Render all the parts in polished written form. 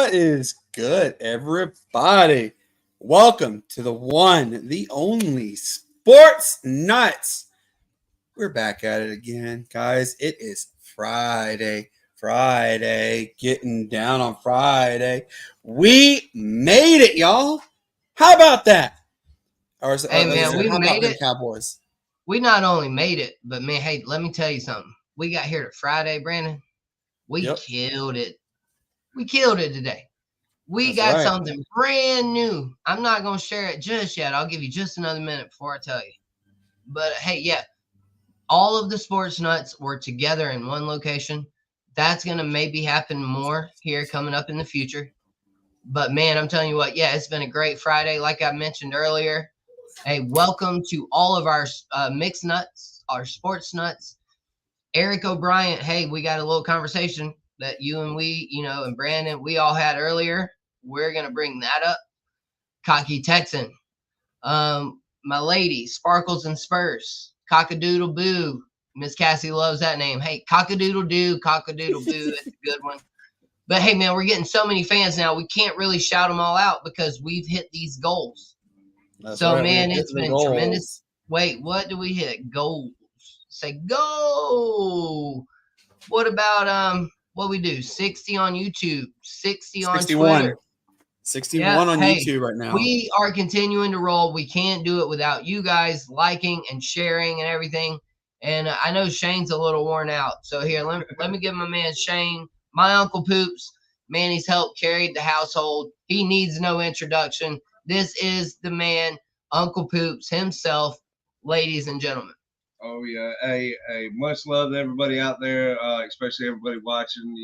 What is good, everybody? Welcome to the one, the only Sportz Nutz. We're back at it again, guys. It is Friday. Getting down on Friday. We made it, y'all. How about that? Or Hey man, we how about made them it. Cowboys? We not only made it, but man, hey, let me tell you something. We got here to Friday, Brandon. We Yep, killed it. We killed it today. We that's got right. something brand new. I'm not gonna share it just yet. I'll give you just another minute before I tell you. But hey, yeah, all of the sports nuts were together in one location. That's gonna maybe happen more here coming up in the future. But man, I'm telling you what, yeah, it's been a great Friday. Like I mentioned earlier, hey, welcome to all of our mixed nuts, our sports nuts. Eric O'Brien, hey, we got a little conversation that you and and Brandon, we all had earlier. We're going to bring that up. Cocky Texan, my lady, Sparkles and Spurs, Cockadoodle Boo. Miss Cassie loves that name. Hey, Cockadoodle Doo, Cockadoodle Boo. It's a good one. But hey, man, we're getting so many fans now. We can't really shout them all out because we've hit these goals. That's So, right. We man, hit it's the been tremendous. goals. Wait, what do we hit? Goals. Say go. What about what we do? 60 on YouTube, 60 on 61. Twitter. Yeah, 61 on hey, YouTube right now. we are continuing to roll. We can't do it without you guys liking and sharing and everything. And I know Shane's a little worn out. So here, let me give my man Shane, my Uncle Poops. Man, he's helped carry the household. He needs no introduction. This is the man, Uncle Poops himself, ladies and gentlemen. Oh yeah, hey, much love to everybody out there, especially everybody watching.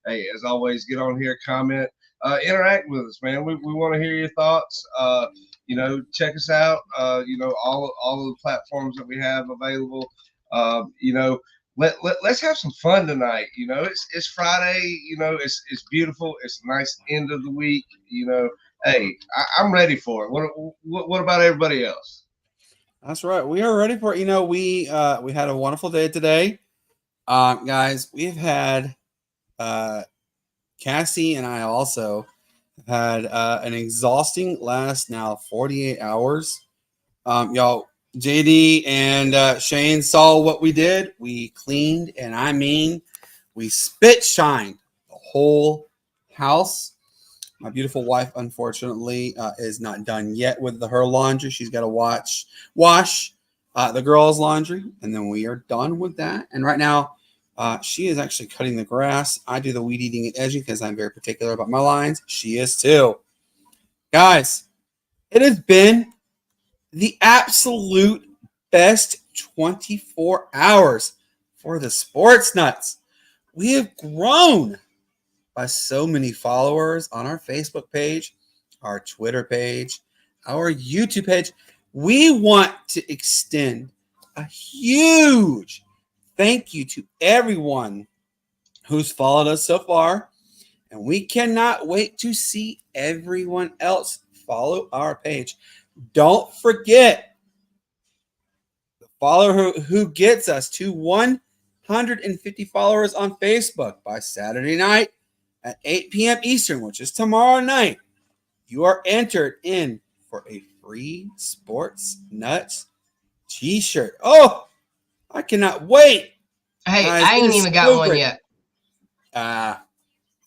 Hey, as always, get on here, comment, interact with us, man. We want to hear your thoughts. Check us out. All of the platforms that we have available. Let's have some fun tonight. It's Friday. It's beautiful. It's a nice end of the week. Hey, I'm ready for it. What about everybody else? That's right. We are ready for it. We had a wonderful day today, guys. We've had Cassie and I also had an exhausting last now 48 hours. Y'all, JD and Shane saw what we did. We cleaned, and I mean, we spit shined the whole house. My beautiful wife, unfortunately, is not done yet with her laundry. She's got to wash the girls' laundry, and then we are done with that. And right now, she is actually cutting the grass. I do the weed eating and edging because I'm very particular about my lines. She is too. Guys, it has been the absolute best 24 hours for the Sportz Nuts. We have grown by so many followers on our Facebook page, our Twitter page, our YouTube page. We want to extend a huge thank you to everyone who's followed us so far. And we cannot wait to see everyone else follow our page. Don't forget the follower who gets us to 150 followers on Facebook by Saturday night at 8 p.m. Eastern, which is tomorrow night. You are entered in for a free Sportz Nutz t-shirt. Oh, I cannot wait. Hey, Guys, I ain't even got one yet.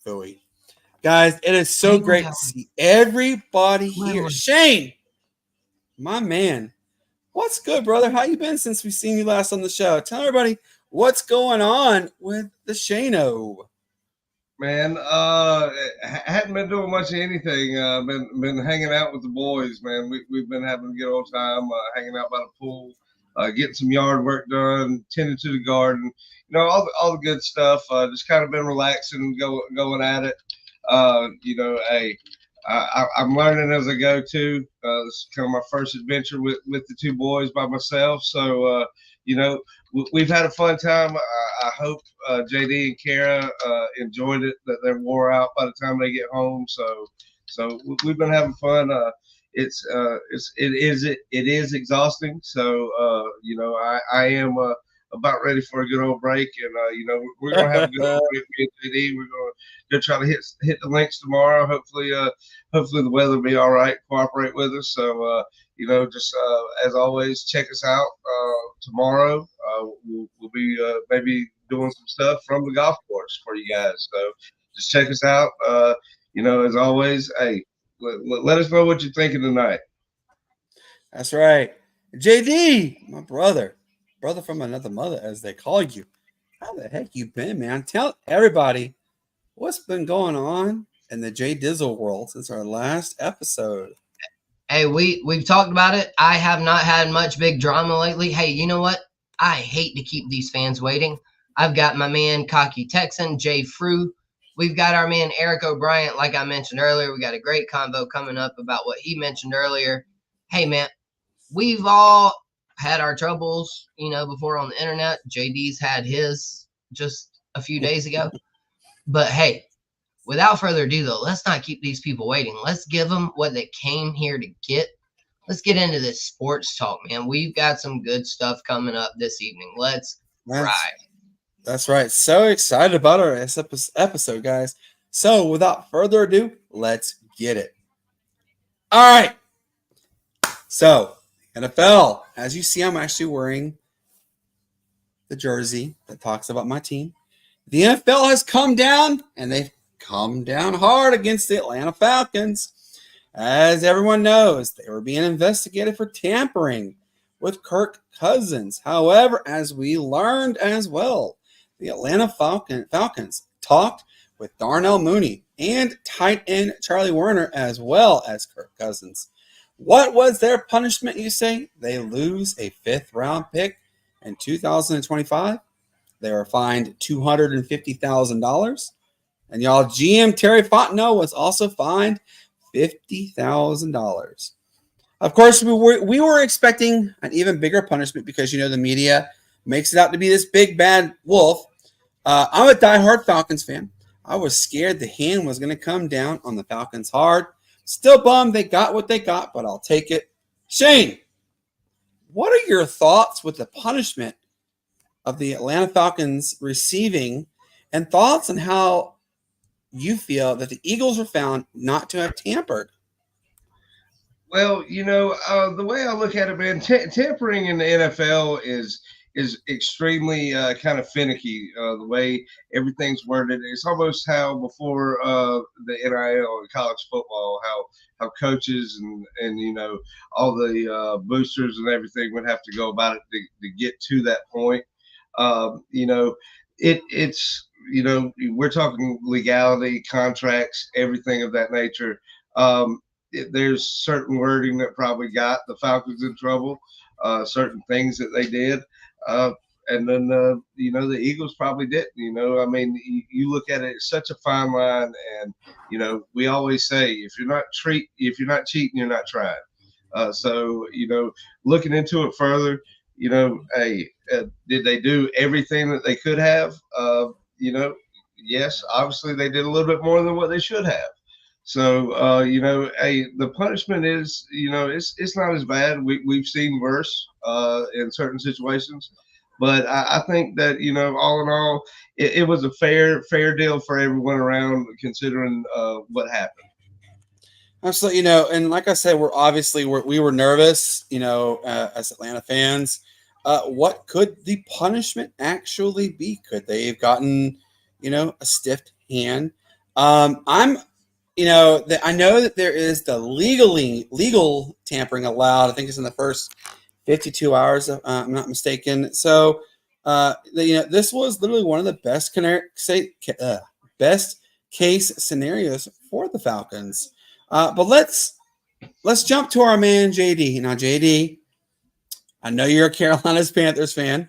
Philly. Guys, it is so great to see everybody here. Shane, my man, what's good, brother? How you been since we've seen you last on the show? Tell everybody what's going on with the Shano. Man, hadn't been doing much of anything. Been hanging out with the boys, man. We've been having a good old time, hanging out by the pool, getting some yard work done, tending to the garden, all the good stuff. Just kind of been relaxing, going at it. Hey, I'm learning as I go too. This is kind of my first adventure with the two boys by myself. So, we've had a fun time. I hope JD and Kara enjoyed it. That they're wore out by the time they get home. So we've been having fun. It is exhausting. So I am about ready for a good old break, and we're gonna have a good old break. Me and JD, we're gonna try to hit the links tomorrow. Hopefully the weather will be all right. Cooperate with us. So just as always, check us out tomorrow. We'll be maybe doing some stuff from the golf course for you guys. So just check us out. As always, hey, let us know what you're thinking tonight. That's right. JD, my brother from another mother, as they call you. How the heck you been, man? Tell everybody what's been going on in the J Dizzle world since our last episode. Hey, we've talked about it. I have not had much big drama lately. Hey, you know what? I hate to keep these fans waiting. I've got my man, Cocky Texan, Jay Frew. We've got our man, Eric O'Brien, like I mentioned earlier. We got a great convo coming up about what he mentioned earlier. Hey, man, we've all had our troubles, before on the internet. JD's had his just a few days ago. But, hey, without further ado, though, let's not keep these people waiting. Let's give them what they came here to get. Let's get into this sports talk, man. We've got some good stuff coming up this evening. Let's ride. That's right. So excited about our episode, guys. So without further ado, let's get it. All right. So, NFL. As you see, I'm actually wearing the jersey that talks about my team. The NFL has come down, and they've come down hard against the Atlanta Falcons. As everyone knows, they were being investigated for tampering with Kirk Cousins. However, as we learned as well, the Atlanta Falcons talked with Darnell Mooney and tight end Charlie Werner as well as Kirk Cousins. What was their punishment, you say? They lose a 5th-round pick in 2025. They were fined $250,000. And y'all, GM Terry Fontenot was also fined $50,000. Of course, we were expecting an even bigger punishment because, the media makes it out to be this big bad wolf. I'm a diehard Falcons fan. I was scared the hand was going to come down on the Falcons hard. Still bummed they got what they got, but I'll take it. Shane, what are your thoughts with the punishment of the Atlanta Falcons receiving, and thoughts on how you feel that the Eagles were found not to have tampered? Well, the way I look at it, man, tampering in the NFL is extremely kind of finicky. The way everything's worded, it's almost how before the NIL and college football, how coaches and all the boosters and everything would have to go about it to get to that point. It's we're talking legality, contracts, everything of that nature. There's certain wording that probably got the Falcons in trouble, certain things that they did. And then, the Eagles probably didn't. You look at it, it's such a fine line. And, we always say, if you're not cheating, you're not trying. So, looking into it further, did they do everything that they could have? Yes, obviously they did a little bit more than what they should have. So, the punishment is, it's not as bad. We've seen worse in certain situations. But I think that, all in all, it was a fair deal for everyone around considering what happened. Absolutely. And like I said, we were nervous, as Atlanta fans. What could the punishment actually be? Could they have gotten, a stiff hand? I know that there is the legal tampering allowed. I think it's in the first 52 hours, if I'm not mistaken. So, this was literally one of the best case scenarios for the Falcons. But let's jump to our man JD. Now, JD, I know you're a Carolina Panthers fan,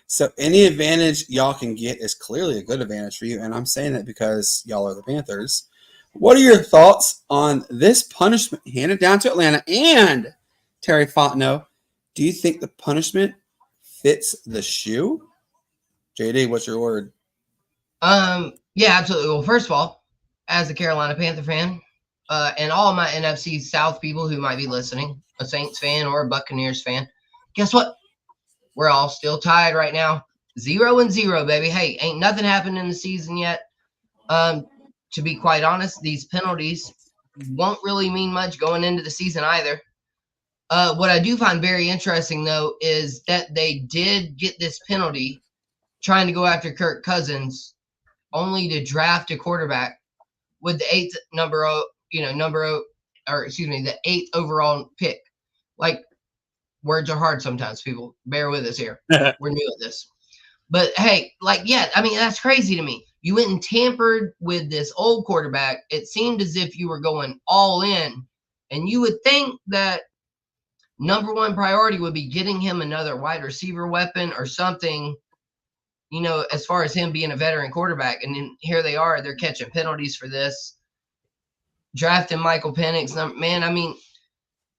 so any advantage y'all can get is clearly a good advantage for you. And I'm saying that because y'all are the Panthers. What are your thoughts on this punishment handed down to Atlanta and Terry Fontenot? Do you think the punishment fits the shoe? JD, what's your word? Yeah, absolutely. Well, first of all, as a Carolina Panther fan, and all my NFC South people who might be listening, a Saints fan or a Buccaneers fan, guess what? We're all still tied right now. 0-0, baby. Hey, ain't nothing happened in the season yet. To be quite honest, these penalties won't really mean much going into the season either. What I do find very interesting, though, is that they did get this penalty trying to go after Kirk Cousins, only to draft a quarterback with the the 8th overall pick. Like, words are hard sometimes, people. Bear with us here. We're new at this. But hey, that's crazy to me. You went and tampered with this old quarterback. It seemed as if you were going all in, and you would think that number one priority would be getting him another wide receiver weapon or something, as far as him being a veteran quarterback. And then here they are, they're catching penalties for this, drafting Michael Penix. Man,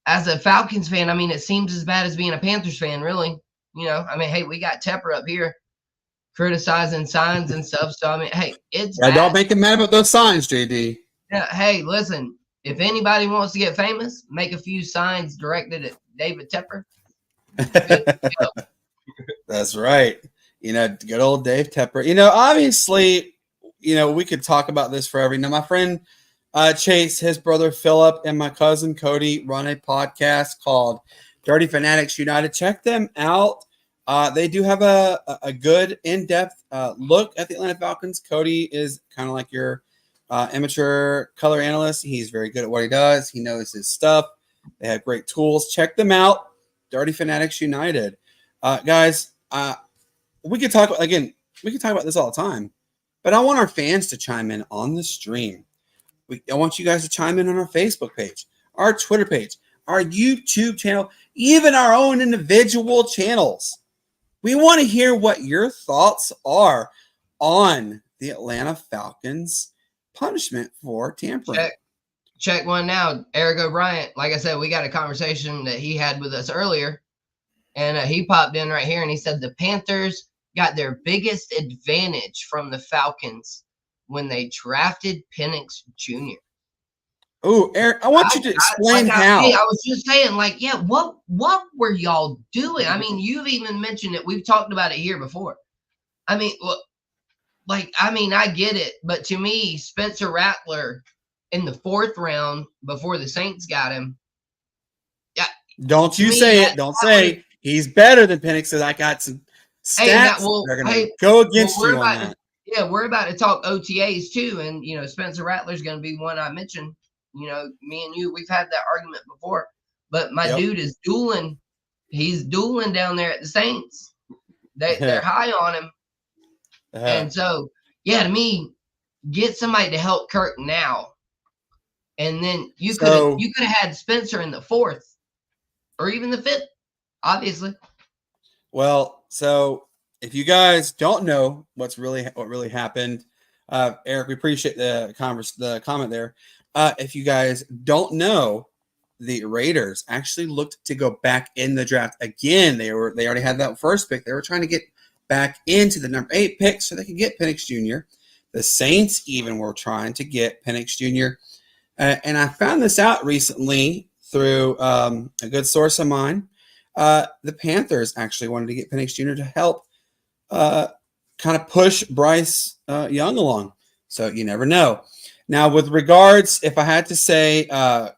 as a Falcons fan, it seems as bad as being a Panthers fan, really. Hey, we got Tepper up here criticizing signs and stuff. So, hey, it's bad. Don't make him mad about those signs, JD. Yeah, hey, listen, if anybody wants to get famous, make a few signs directed at David Tepper. That's right. Good old Dave Tepper. Obviously, we could talk about this forever. My friend Chase, his brother Philip, and my cousin Cody run a podcast called Dirty Fanatics United. Check them out. They do have a good in-depth look at the Atlanta Falcons. Cody is kind of like your amateur color analyst. He's very good at what he does. He knows his stuff. They have great tools. Check them out. Dirty Fanatics United. Guys, we could talk about this all the time, but I want our fans to chime in on the stream. I want you guys to chime in on our Facebook page, our Twitter page, our YouTube channel, even our own individual channels. We want to hear what your thoughts are on the Atlanta Falcons punishment for tampering. Check one now. Eric O'Brien, like I said, we got a conversation that he had with us earlier, and he popped in right here, and he said the Panthers got their biggest advantage from the Falcons when they drafted Penix Jr. Oh, Eric, I want you to explain how. I was just saying, what were y'all doing? You've even mentioned it. We've talked about it here before. I get it, but to me, Spencer Rattler in the 4th round before the Saints got him. Yeah. Don't you say it. Don't say he's better than Penix, because I got some stats they're going to go against you on that. Yeah, we're about to talk OTAs too, and Spencer Rattler's going to be one I mentioned. Me and you, we've had that argument before. But my dude is dueling. He's dueling down there at the Saints. They're high on him. And so, to me, get somebody to help Kirk now. And then you could have had Spencer in the 4th or even the 5th, obviously. Well, so if you guys don't know what really happened, Eric, we appreciate the comment there. If you guys don't know, the Raiders actually looked to go back in the draft again. They already had that first pick. They were trying to get back into the number 8 pick so they could get Penix Jr. The Saints even were trying to get Penix Jr. And I found this out recently through a good source of mine. The Panthers actually wanted to get Penix Jr. to help kind of push Bryce Young along. So you never know. Now, with regards, if I had to say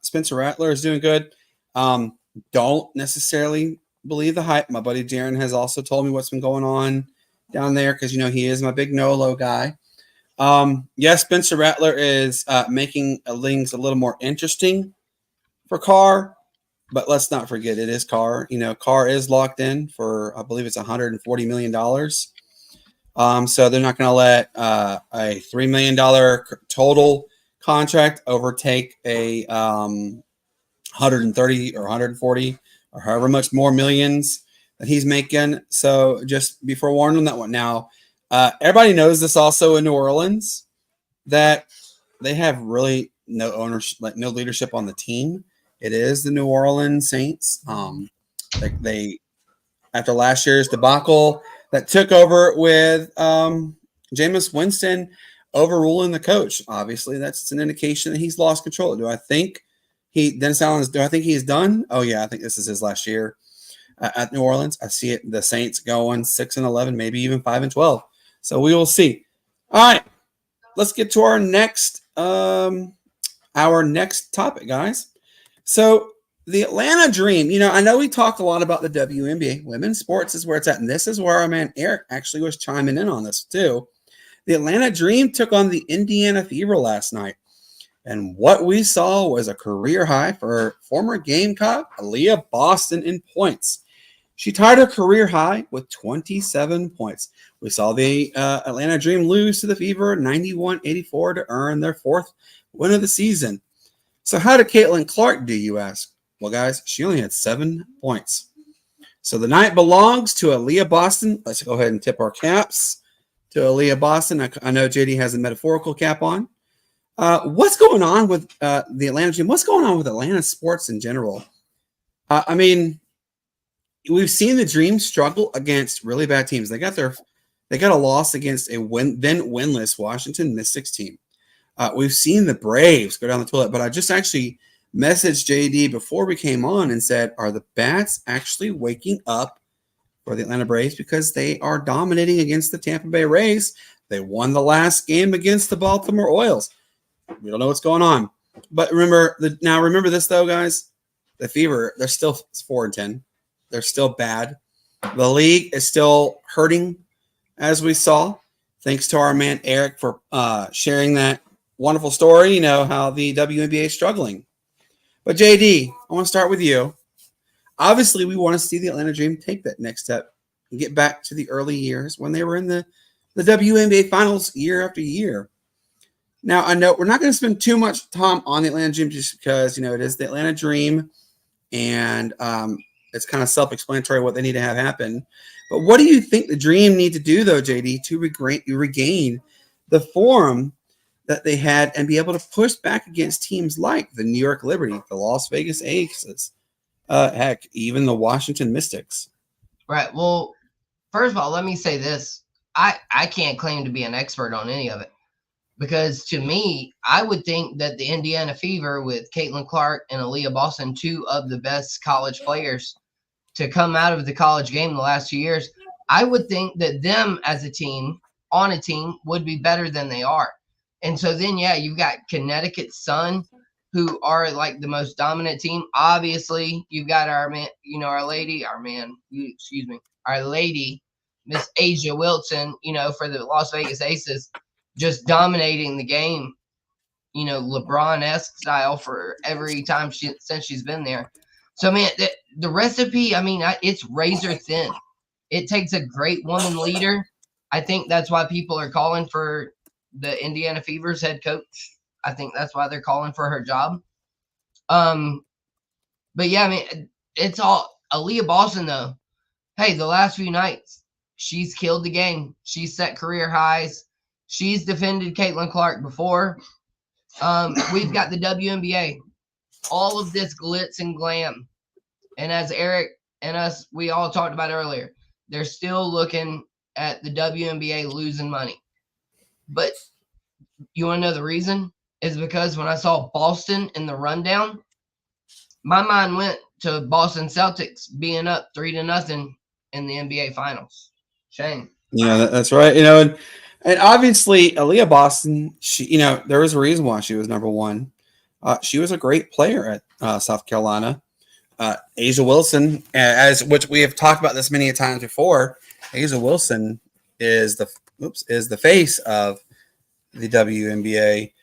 Spencer Rattler is doing good, don't necessarily believe the hype. My buddy Darren has also told me what's been going on down there because, he is my big Nolo guy. Yes, Spencer Rattler is making things a little more interesting for Carr, but let's not forget it is Carr. Carr is locked in for, I believe it's $140 million. So they're not going to let a $3 million total contract overtake a 130 or 140 or however much more millions that he's making. So just be forewarned on that one. Now, everybody knows this also in New Orleans that they have really no ownership, no leadership on the team. It is the New Orleans Saints. They after last year's debacle that took over with Jameis Winston overruling the coach. Obviously, that's an indication that he's lost control. Do I think Dennis Allen do I think he's done? Oh yeah, I think this is his last year. at New Orleans. I see it the Saints going 6-11, maybe even 5-12. So we will see. All right, let's get to our next topic, guys. So the Atlanta Dream. I know we talked a lot about the WNBA. Women's sports is where it's at, and this is where our man Eric actually was chiming in on this too. The Atlanta Dream took on the Indiana Fever last night. And what we saw was a career high for former Gamecock Aaliyah Boston in points. She tied her career high with 27 points. We saw the Atlanta Dream lose to the Fever 91-84 to earn their 4th win of the season. So how did Caitlin Clark do, you ask? Well, guys, she only had 7 points. So the night belongs to Aaliyah Boston. Let's go ahead and tip our caps to Aaliyah Boston. I know JD has a metaphorical cap on. What's going on with the Atlanta Dream? What's going on with Atlanta sports in general? I mean, we've seen the Dream struggle against really bad teams. They got a loss against then winless Washington Mystics team. We've seen the Braves go down the toilet, but I just actually messaged JD before we came on and said, are the Bats actually waking up for the Atlanta Braves because they are dominating against the Tampa Bay Rays? They won the last game against the Baltimore Orioles. We don't know what's going on. But remember this, though, guys. The Fever, they're still 4-10. They're still bad. The league is still hurting, as we saw. Thanks to our man Eric for sharing that wonderful story, how the WNBA is struggling. But JD, I want to start with you. Obviously, we want to see the Atlanta Dream take that next step and get back to the early years when they were in the WNBA finals year after year. Now, I know we're not going to spend too much time on the Atlanta Dream just because, it is the Atlanta Dream, and it's kind of self-explanatory what they need to have happen. But what do you think the Dream need to do, though, JD, to regain the form that they had and be able to push back against teams like the New York Liberty, the Las Vegas Aces, heck, even the Washington Mystics? Right. Well, first of all, let me say this. I can't claim to be an expert on any of it. Because to me, I would think that the Indiana Fever with Caitlin Clark and Aaliyah Boston, 2 of the best college players to come out of the college game the last 2 years, I would think that them as a team, on a team, would be better than they are. And so then, you've got Connecticut Sun, who are like the most dominant team. Obviously, you've got our lady, Miss Asia Wilson, for the Las Vegas Aces, just dominating the game, LeBron-esque style for every time since she's been there. So, man, the recipe, it's razor thin. It takes a great woman leader. I think that's why people are calling for the Indiana Fever's head coach. I think that's why they're calling for her job. But, yeah, it's all Aaliyah Boston, though. Hey, the last few nights, she's killed the game. She's set career highs. She's defended Caitlin Clark before. We've got the WNBA. All of this glitz and glam. And as Eric and us, we all talked about earlier, they're still looking at the WNBA losing money. But you want to know the reason? Is because when I saw Boston in the rundown, my mind went to Boston Celtics being up 3-0 in the NBA Finals. Shame. Yeah, that's right. And obviously, Aaliyah Boston, she, there was a reason why she was number 1. She was a great player at South Carolina. Asia Wilson, which we have talked about this many times before. Asia Wilson is the face of the WNBA.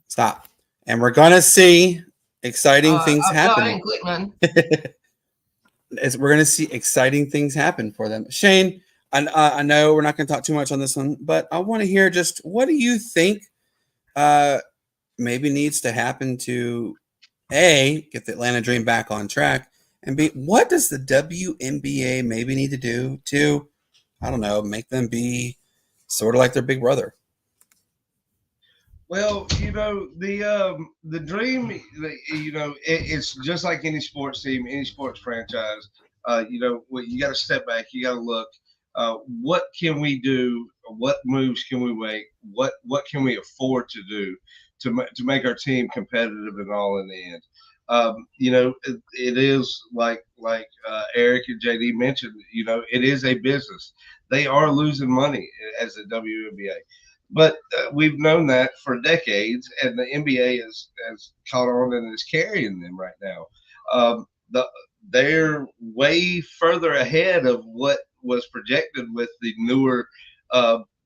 Stop. And we're gonna see exciting things happen. No, I didn't click none. We're gonna see exciting things happen for them. Shane, I know we're not going to talk too much on this one, but I want to hear just what do you think maybe needs to happen to, A, get the Atlanta Dream back on track, and B, what does the WNBA maybe need to do to, I don't know, make them be sort of like their big brother? Well, the Dream, it's just like any sports team, any sports franchise. You got to step back. You got to look. What can we do? What moves can we make? What can we afford to do to make our team competitive and all in the end? it is like Eric and JD mentioned. It is a business. They are losing money as the WNBA, but we've known that for decades, and the NBA has caught on and is carrying them right now. They're way further ahead of what was projected with the newer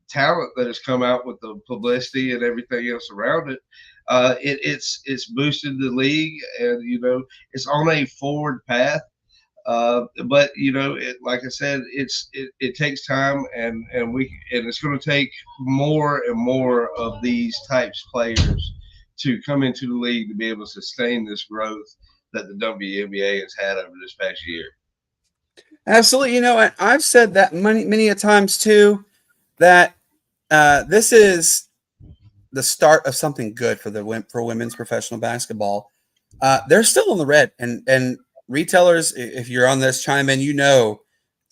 talent that has come out with the publicity and everything else around it. It's boosted the league, and it's on a forward path. But like I said, it takes time, and it's going to take more and more of these types players to come into the league to be able to sustain this growth that the WNBA has had over this past year. Absolutely. I've said that many a times too, that this is the start of something good for women's professional basketball. They're still in the red, and retailers, if you're on this, chime in. The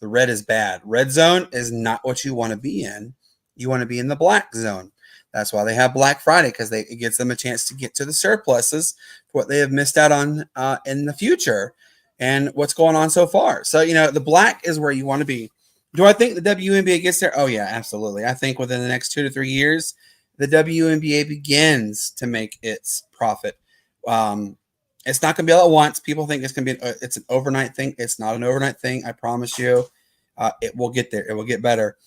red is bad. Red zone is not what you want to be in. You want to be in the black zone. That's why they have Black Friday, because it gives them a chance to get to the surpluses for what they have missed out on in the future and what's going on so far. So, the black is where you want to be. Do I think the WNBA gets there? Oh, yeah, absolutely. I think within the next 2 to 3 years, the WNBA begins to make its profit. It's not going to be all at once. People think it's going to be it's an overnight thing. It's not an overnight thing. I promise you. It will get there. It will get better.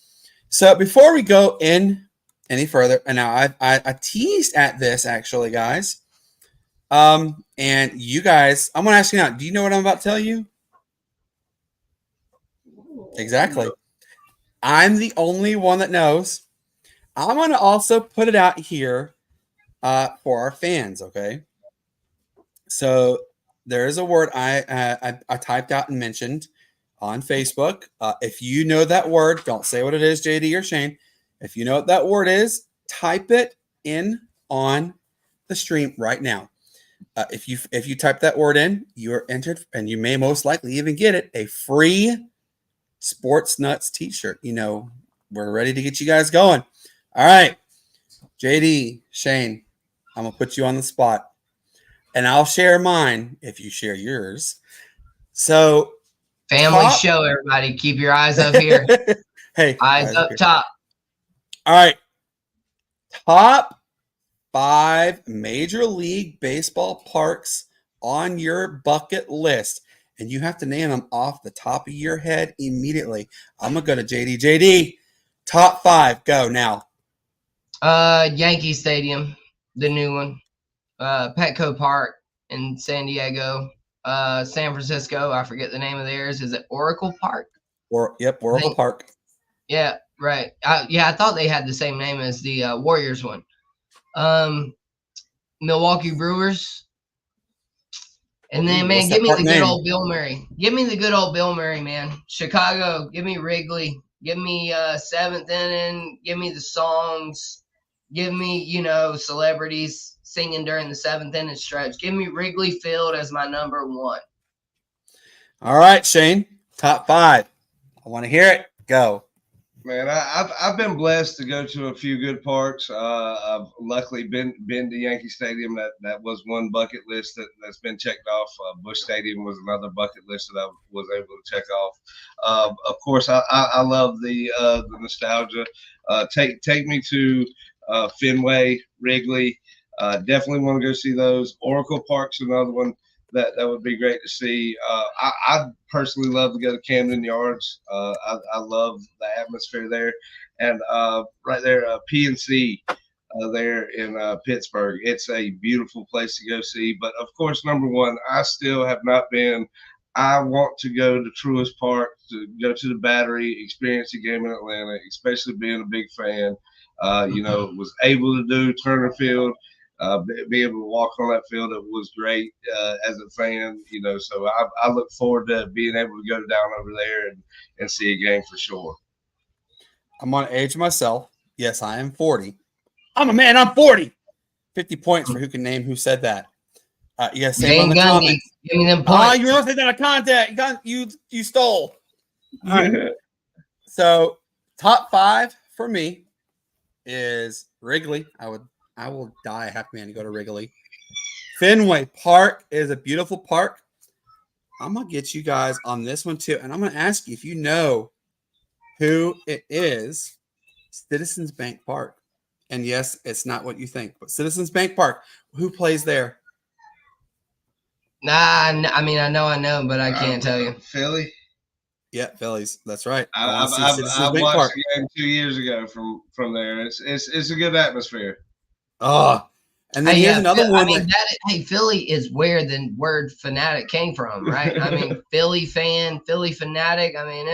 So before we go in any further, and now I teased at this actually, guys. And you guys, I'm going to ask you now. Do you know what I'm about to tell you? Exactly. I'm the only one that knows. I'm going to also put it out here for our fans, okay? So there is a word I typed out and mentioned on Facebook. If you know that word, don't say what it is, JD or Shane. If you know what that word is, type it in on the stream right now. If you type that word in, you are entered, and you may most likely even get it, a free Sportz Nutz t-shirt. We're ready to get you guys going. All right, JD, Shane, I'm going to put you on the spot, and I'll share mine if you share yours. So family show, everybody. Keep your eyes up here. Hey, eyes up here. Top. All right. Top 5 Major League Baseball parks on your bucket list. And you have to name them off the top of your head immediately. I'm going to go to JD. JD, top 5. Go now. Yankee Stadium, the new one. Petco Park in San Diego. San Francisco, I forget the name of theirs. Is it Oracle Park? Oracle Park. Yeah, right. I thought they had the same name as the Warriors one. Milwaukee Brewers. And then, man, give me the good old Bill Murray. Give me the good old Bill Murray, man. Chicago, give me Wrigley. Give me 7th inning. Give me the songs. Give me, celebrities singing during the 7th inning stretch. Give me Wrigley Field as my number 1. All right, Shane. Top 5. I want to hear it. Go. Man, I've been blessed to go to a few good parks. I've luckily been to Yankee Stadium. That was one bucket list that's been checked off. Busch Stadium was another bucket list that I was able to check off. Of course, I love the nostalgia. Take me to Fenway, Wrigley. Definitely want to go see those. Oracle Park's another one that would be great to see. I personally love to go to Camden Yards. I love the atmosphere there. And right there, PNC there in Pittsburgh. It's a beautiful place to go see. But, of course, number 1, I still have not been. I want to go to Truist Park, to go to the Battery, experience a game in Atlanta, especially being a big fan. Was able to do Turner Field. Be able to walk on that field, it was great as a fan, so I look forward to being able to go down over there and see a game for sure. I'm going to age myself. Yes, I am 40. I'm a man. I'm 40. 50 points for who can name who said that. You got to say in the comments. Give me them points. You don't say that on contact. You stole. All right. So top 5 for me is Wrigley. I will die a happy man to go to Wrigley. Fenway Park is a beautiful park. I'm going to get you guys on this one too. And I'm going to ask you if you know who it is. Citizens Bank Park. And yes, it's not what you think, but Citizens Bank Park. Who plays there? Nah, I mean, I know, but I can't tell you. Philly. Yeah, Phillies. That's right. I watched the game 2 years ago from there. It's a good atmosphere. Oh, and then here's another one. I mean, Philly is where the word fanatic came from, right? I mean, Philly fan, Philly fanatic. I mean,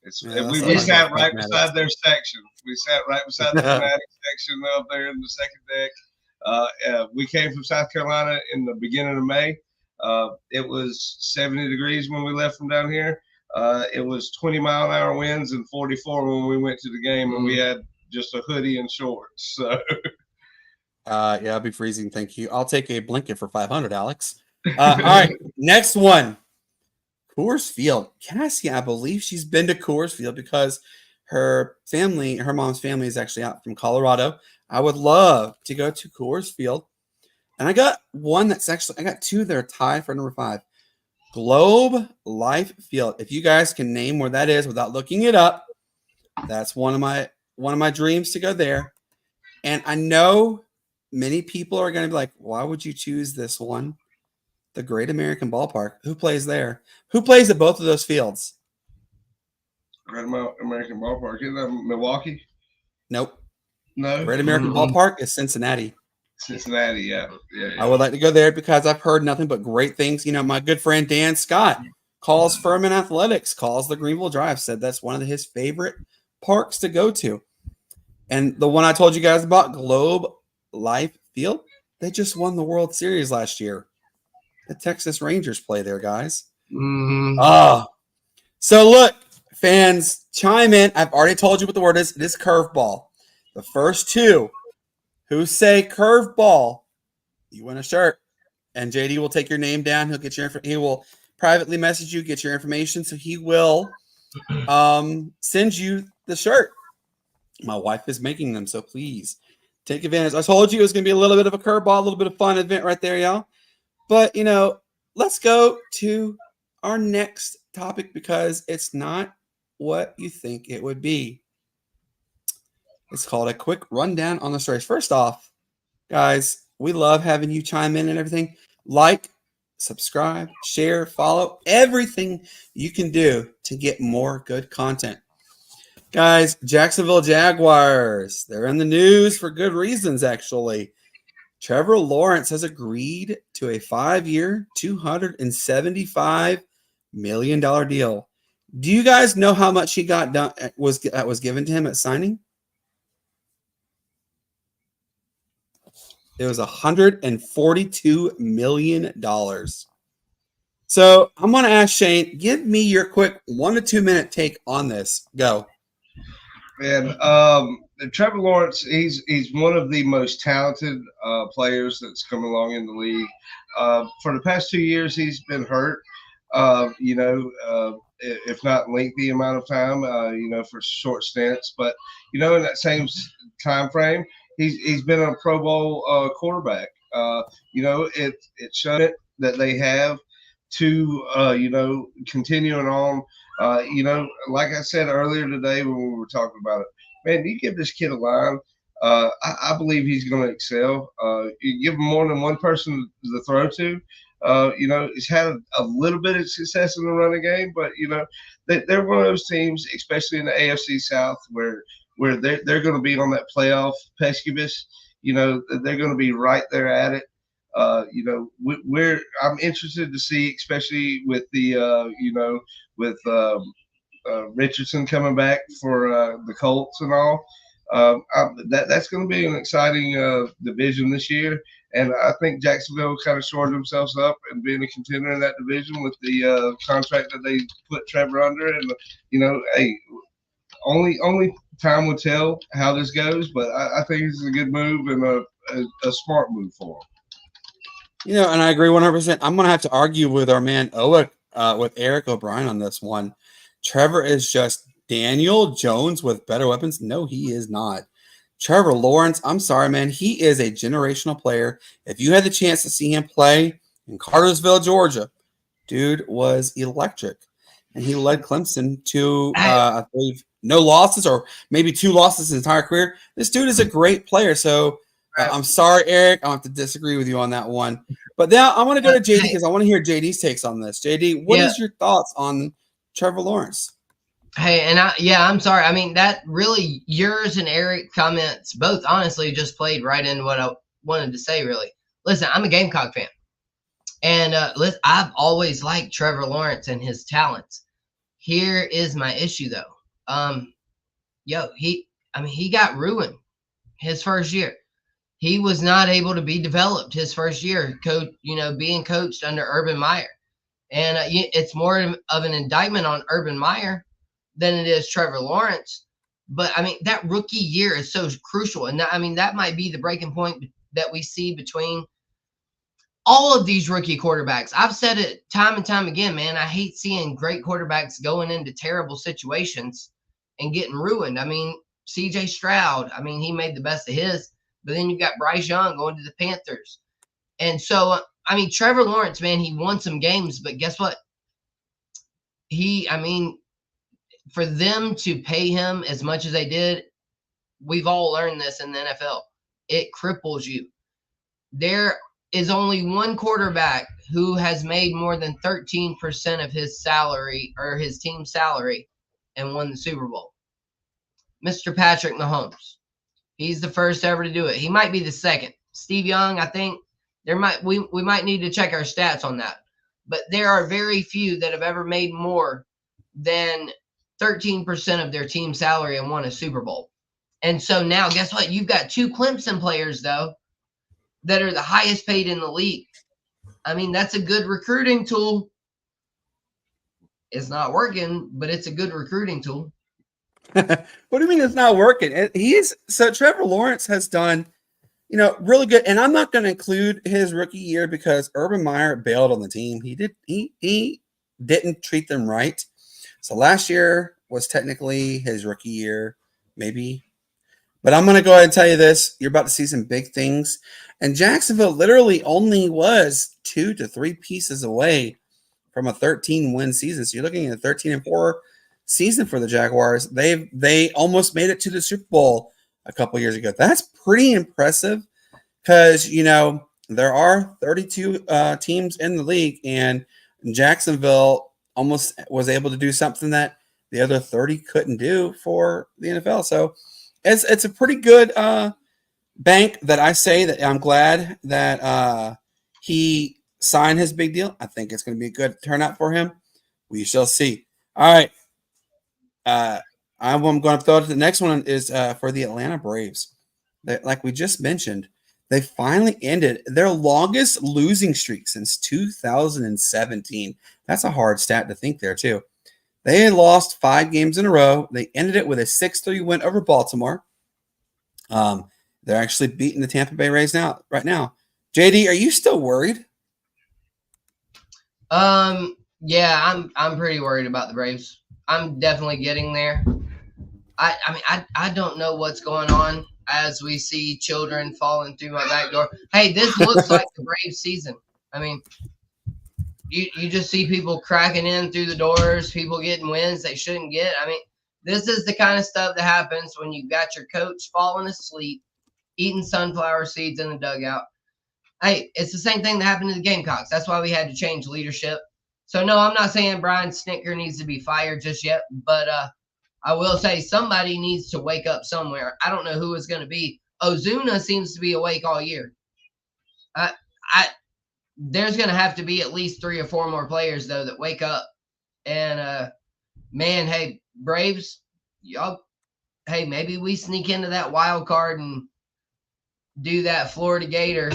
we sat right beside their section. We sat right beside the fanatic section up there in the second deck. We came from South Carolina in the beginning of May. It was 70 degrees when we left from down here. It was 20-mile-an-hour winds and 44 when we went to the game, and we had just a hoodie and shorts. So. Yeah, I'll be freezing. Thank you. I'll take a blanket for 500, Alex. All right, next one. Coors Field. Cassie, I believe she's been to Coors Field because her mom's family is actually out from Colorado. I would love to go to Coors Field. And I got two that are tied for number 5. Globe Life Field. If you guys can name where that is without looking it up, that's one of my dreams to go there. And I know many people are going to be like, why would you choose this one? The Great American Ballpark. Who plays there? Who plays at both of those fields? Great American Ballpark. Isn't that Milwaukee? Nope. No. Great American Ballpark is Cincinnati. Cincinnati, yeah. I would like to go there because I've heard nothing but great things. You know, my good friend Dan Scott calls Furman Athletics, calls the Greenville Drive, said that's one of his favorite parks to go to. And the one I told you guys about, Globe Life Field, they just won the World Series last year. The Texas Rangers play there, guys. So look, fans, chime in. I've already told you what the word is. It is curveball. The first two who say curveball, you win a shirt. And JD will take your name down. He'll get he will privately message you, get your information. So he will send you the shirt. My wife is making them, so please take advantage. I told you it was going to be a little bit of a curveball, a little bit of fun event right there, y'all. But, let's go to our next topic because it's not what you think it would be. It's called a quick rundown on the stories. First off, guys, we love having you chime in and everything. Like, subscribe, share, follow, everything you can do to get more good content. Guys, Jacksonville Jaguars, they're in the news for good reasons, actually. Trevor Lawrence has agreed to a 5-year, $275 million deal. Do you guys know how much he got done was given to him at signing? It was $142 million. So I'm going to ask Shane, give me your quick 1 to 2 minute take on this. Go. And Trevor Lawrence, he's one of the most talented players that's come along in the league. For the past 2 years, he's been hurt. If not lengthy amount of time, for short stints. But in that same time frame, he's been a Pro Bowl quarterback. It showed it that they have to continuing on. Like I said earlier today when we were talking about it, man, you give this kid a line. I believe he's going to excel. You give him more than one person to throw to. He's had a little bit of success in the running game, but they're one of those teams, especially in the AFC South, where they're going to be on that playoff pescibus. They're going to be right there at it. I'm interested to see, especially with the Richardson coming back for the Colts and all. That's going to be an exciting division this year, and I think Jacksonville kind of shored themselves up and being a contender in that division with the contract that they put Trevor under. And only time will tell how this goes, but I think it's a good move and a smart move for him. And I agree 100%. I'm going to have to argue with our man with Eric O'Brien on this one. Trevor is just Daniel Jones with better weapons. No, he is not. Trevor Lawrence, I'm sorry, man. He is a generational player. If you had the chance to see him play in Cartersville, Georgia, dude was electric. And he led Clemson to, I believe, no losses or maybe 2 losses his entire career. This dude is a great player. So I'm sorry, Eric. I'll have to disagree with you on that one. But now I want to go to JD because I want to hear JD's takes on this. JD, what is your thoughts on Trevor Lawrence? Hey, and I'm sorry. I mean, that really, yours and Eric comments both honestly just played right into what I wanted to say, really. Listen, I'm a Gamecock fan. And I've always liked Trevor Lawrence and his talents. Here is my issue, though. He got ruined his first year. He was not able to be developed his first year, being coached under Urban Meyer. And it's more of an indictment on Urban Meyer than it is Trevor Lawrence. But, I mean, that rookie year is so crucial. And, that might be the breaking point that we see between all of these rookie quarterbacks. I've said it time and time again, man. I hate seeing great quarterbacks going into terrible situations and getting ruined. I mean, C.J. Stroud, he made the best of his. But then you got Bryce Young going to the Panthers. And so, Trevor Lawrence, man, he won some games. But guess what? For them to pay him as much as they did, we've all learned this in the NFL. It cripples you. There is only one quarterback who has made more than 13% of his salary or his team's salary and won the Super Bowl. Mr. Patrick Mahomes. He's the first ever to do it. He might be the second. Steve Young, I think we might need to check our stats on that. But there are very few that have ever made more than 13% of their team salary and won a Super Bowl. And so now, guess what? You've got 2 Clemson players, though, that are the highest paid in the league. That's a good recruiting tool. It's not working, but it's a good recruiting tool. What do you mean it's not working? So Trevor Lawrence has done, really good. And I'm not going to include his rookie year because Urban Meyer bailed on the team. He didn't treat them right. So last year was technically his rookie year, maybe. But I'm going to go ahead and tell you this. You're about to see some big things. And Jacksonville literally only was 2 to 3 pieces away from a 13-win season. So you're looking at a 13-4 season for the Jaguars. They almost made it to the Super Bowl a couple years ago. That's pretty impressive because, there are 32 teams in the league, and Jacksonville almost was able to do something that the other 30 couldn't do for the NFL. So it's a pretty good bank that I say that I'm glad that he signed his big deal. I think it's going to be a good turnout for him. We shall see. All right. I'm going to throw it to the next one is for the Atlanta Braves. Like we just mentioned, they finally ended their longest losing streak since 2017. That's a hard stat to think there, too. They had lost 5 games in a row. They ended it with a 6-3 win over Baltimore. They're actually beating the Tampa Bay Rays right now. JD, are you still worried? Yeah, I'm pretty worried about the Braves. I'm definitely getting there. I don't know what's going on as we see children falling through my back door. Hey, this looks like the Braves season. You just see people cracking in through the doors, people getting wins they shouldn't get. This is the kind of stuff that happens when you got your coach falling asleep, eating sunflower seeds in the dugout. Hey, it's the same thing that happened to the Gamecocks. That's why we had to change leadership. So, no, I'm not saying Brian Snicker needs to be fired just yet, but I will say somebody needs to wake up somewhere. I don't know who it's going to be. Ozuna seems to be awake all year. There's going to have to be at least 3 or 4 more players, though, that wake up. And, man, hey, Braves, y'all, hey, maybe we sneak into that wild card and do that Florida Gator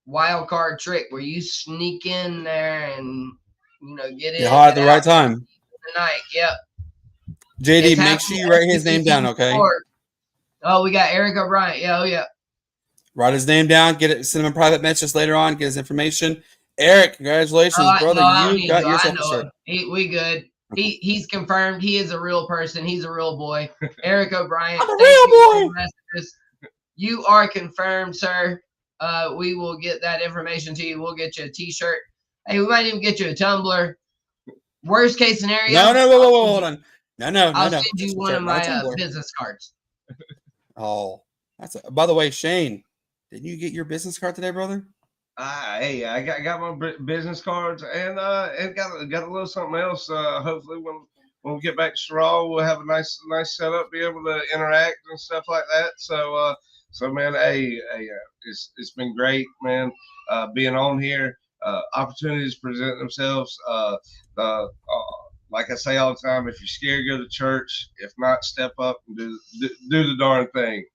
wild card trick where you sneak in there and, get in. Hot at the right time. Tonight, yep. JD, make sure you write his name down, okay? Oh, we got Eric O'Brien. Yeah, oh, yeah. Write his name down. Send him a private message later on. Get his information. Eric, congratulations, brother. You got yourself a shirt. We good. He's confirmed. He is a real person. He's a real boy. Eric O'Brien. I'm a thank real you for boy. the messages. You are confirmed, sir. We will get that information to you. We'll get you a T-shirt. Hey, we might even get you a tumbler. Worst case scenario. No, whoa, hold on. No. I'll send you That's one of right, my business cards. Oh, by the way, Shane, didn't you get your business card today, brother? Hey, I got my business cards and got a little something else. Hopefully, when we get back to Straw, we'll have a nice setup, be able to interact and stuff like that. So man, it's been great, man. Being on here, opportunities present themselves. Like I say all the time, if you're scared, go to church. If not, step up and do the darn thing.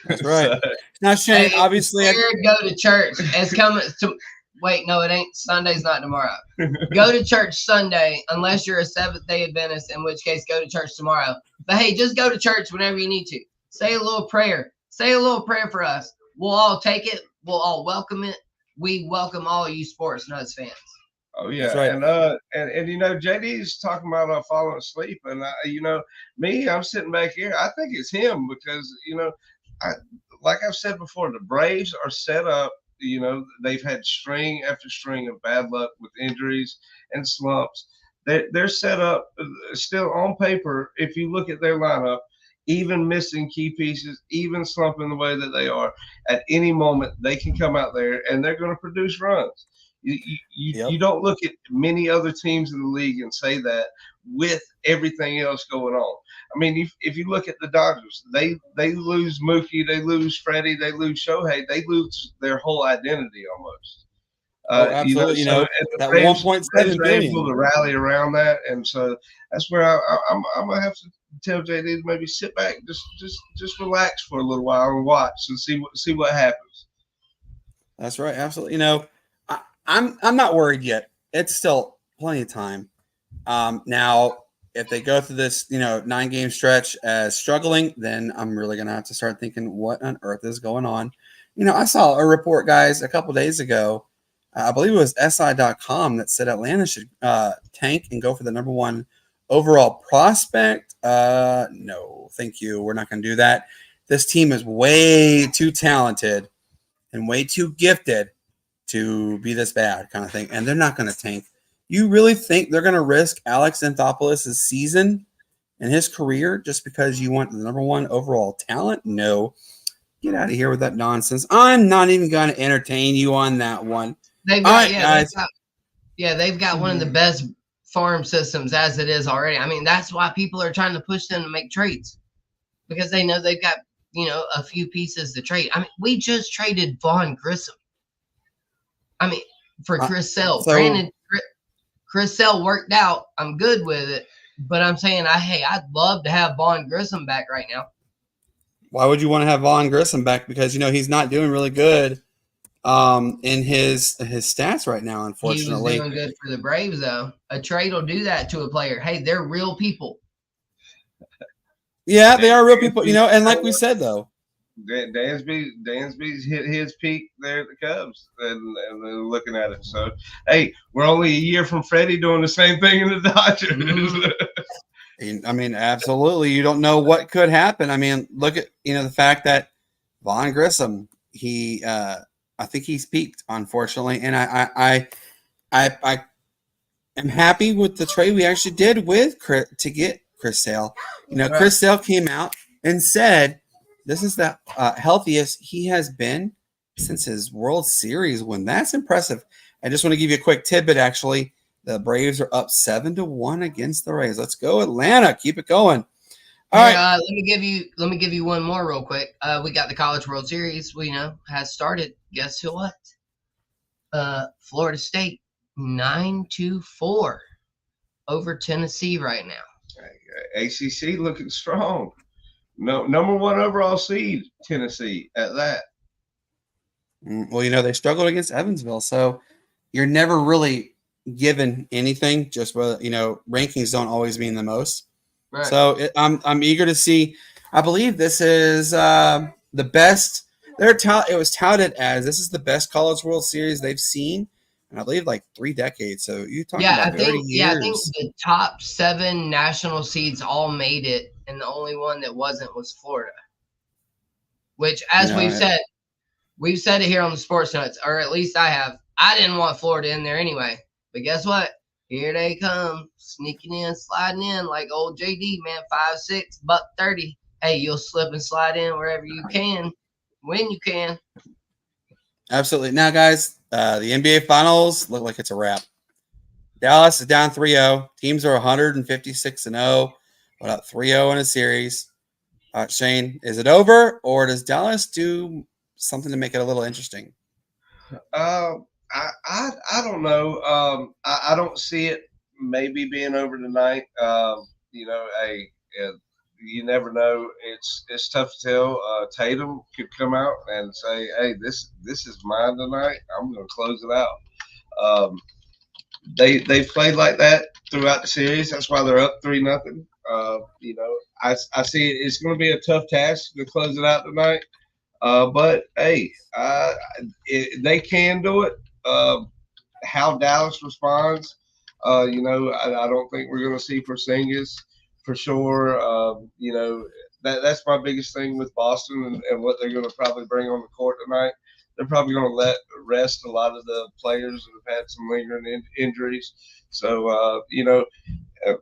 That's right. Now, Shane, obviously, go to church. It's coming to. Wait, no, it ain't. Sunday's not tomorrow. Go to church Sunday, unless you're a Seventh-day Adventist, in which case go to church tomorrow. But hey, just go to church whenever you need to. Say a little prayer. Say a little prayer for us. We'll all take it. We'll all welcome it. We welcome all you Sportz Nutz fans. Oh yeah, right. And you know, JD's talking about falling asleep, and I'm sitting back here. I think it's him because like I've said before, the Braves are set up. They've had string after string of bad luck with injuries and slumps. They're set up still on paper. If you look at their lineup, even missing key pieces, even slumping the way that they are, at any moment they can come out there and they're going to produce runs. You don't look at many other teams in the league and say that with everything else going on. I mean, if you look at the Dodgers, they lose Mookie, they lose Freddie, they lose Shohei, they lose their whole identity almost. Absolutely. That Braves 1.7 are billion. able to rally around that, and so that's where I'm gonna have to tell JD to maybe sit back, just relax for a little while and watch and see what happens. That's right. Absolutely. I'm not worried yet. It's still plenty of time. Now, if they go through this, 9-game stretch as struggling, then I'm really going to have to start thinking, what on earth is going on? I saw a report, guys, a couple days ago. I believe it was SI.com that said Atlanta should tank and go for the number 1 overall prospect. No, thank you. We're not going to do that. This team is way too talented and way too gifted to be this bad kind of thing. And they're not going to tank. You really think they're going to risk Alex Anthopoulos' season and his career just because you want the number 1 overall talent? No. Get out of here with that nonsense. I'm not even going to entertain you on that one. They've got one of the best farm systems as it is already. I mean, that's why people are trying to push them to make trades because they know they've got, a few pieces to trade. I mean, we just traded Vaughn Grissom. I mean, for Chris Sale. Granted, Chris Sale worked out. I'm good with it. But I'm saying, I'd love to have Vaughn Grissom back right now. Why would you want to have Vaughn Grissom back? Because, he's not doing really good in his stats right now, unfortunately. He was doing good for the Braves, though. A trade will do that to a player. Hey, they're real people. Yeah, they are real people, and like we said, though. Dansby's hit his peak there at the Cubs, and they're looking at it. So, hey, we're only a year from Freddie doing the same thing in the Dodgers. Mm-hmm. I mean, absolutely. You don't know what could happen. I mean, look at the fact that Vaughn Grissom, I think he's peaked, unfortunately, and I am happy with the trade we actually did with to get Chris Sale. Chris Sale came out and said this is the healthiest he has been since his World Series win. That's impressive. I just want to give you a quick tidbit. Actually, the Braves are up 7-1 against the Rays. Let's go, Atlanta. Keep it going. All right. Let me give you one more real quick. We got the College World Series. Has started. Guess who? What? Florida State 9-4 over Tennessee right now. ACC looking strong. No, number 1 overall seed, Tennessee at that. Well, they struggled against Evansville, so you're never really given anything. Just rankings don't always mean the most. Right. So I'm eager to see. I believe this is the best. It was touted as this is the best College World Series they've seen and I believe like 3 decades. So you're talking Yeah, about 30 I think years. the top 7 national seeds all made it, and the only one that wasn't was Florida. Which, as we've said it here on the Sportz Nutz, or at least I have. I didn't want Florida in there anyway, but guess what? Here they come, sneaking in, sliding in like old JD, man, 5'6", $130. Hey, you'll slip and slide in wherever you can, when you can. Absolutely. Now, guys, the NBA Finals look like it's a wrap. Dallas is down 3-0. Teams are 156-0. What up, 3-0 in a series. Shane, is it over, or does Dallas do something to make it a little interesting? I don't know. I don't see it maybe being over tonight. You never know. It's tough to tell. Tatum could come out and say, "Hey, this is mine tonight. I'm going to close it out." They've played like that throughout the series. That's why they're up 3-0. I see it's going to be a tough task to close it out tonight. But hey, they can do it. How Dallas responds, I don't think we're going to see Porzingis for sure. That's my biggest thing with Boston and what they're going to probably bring on the court tonight. They're probably going to let rest a lot of the players that have had some lingering injuries. So,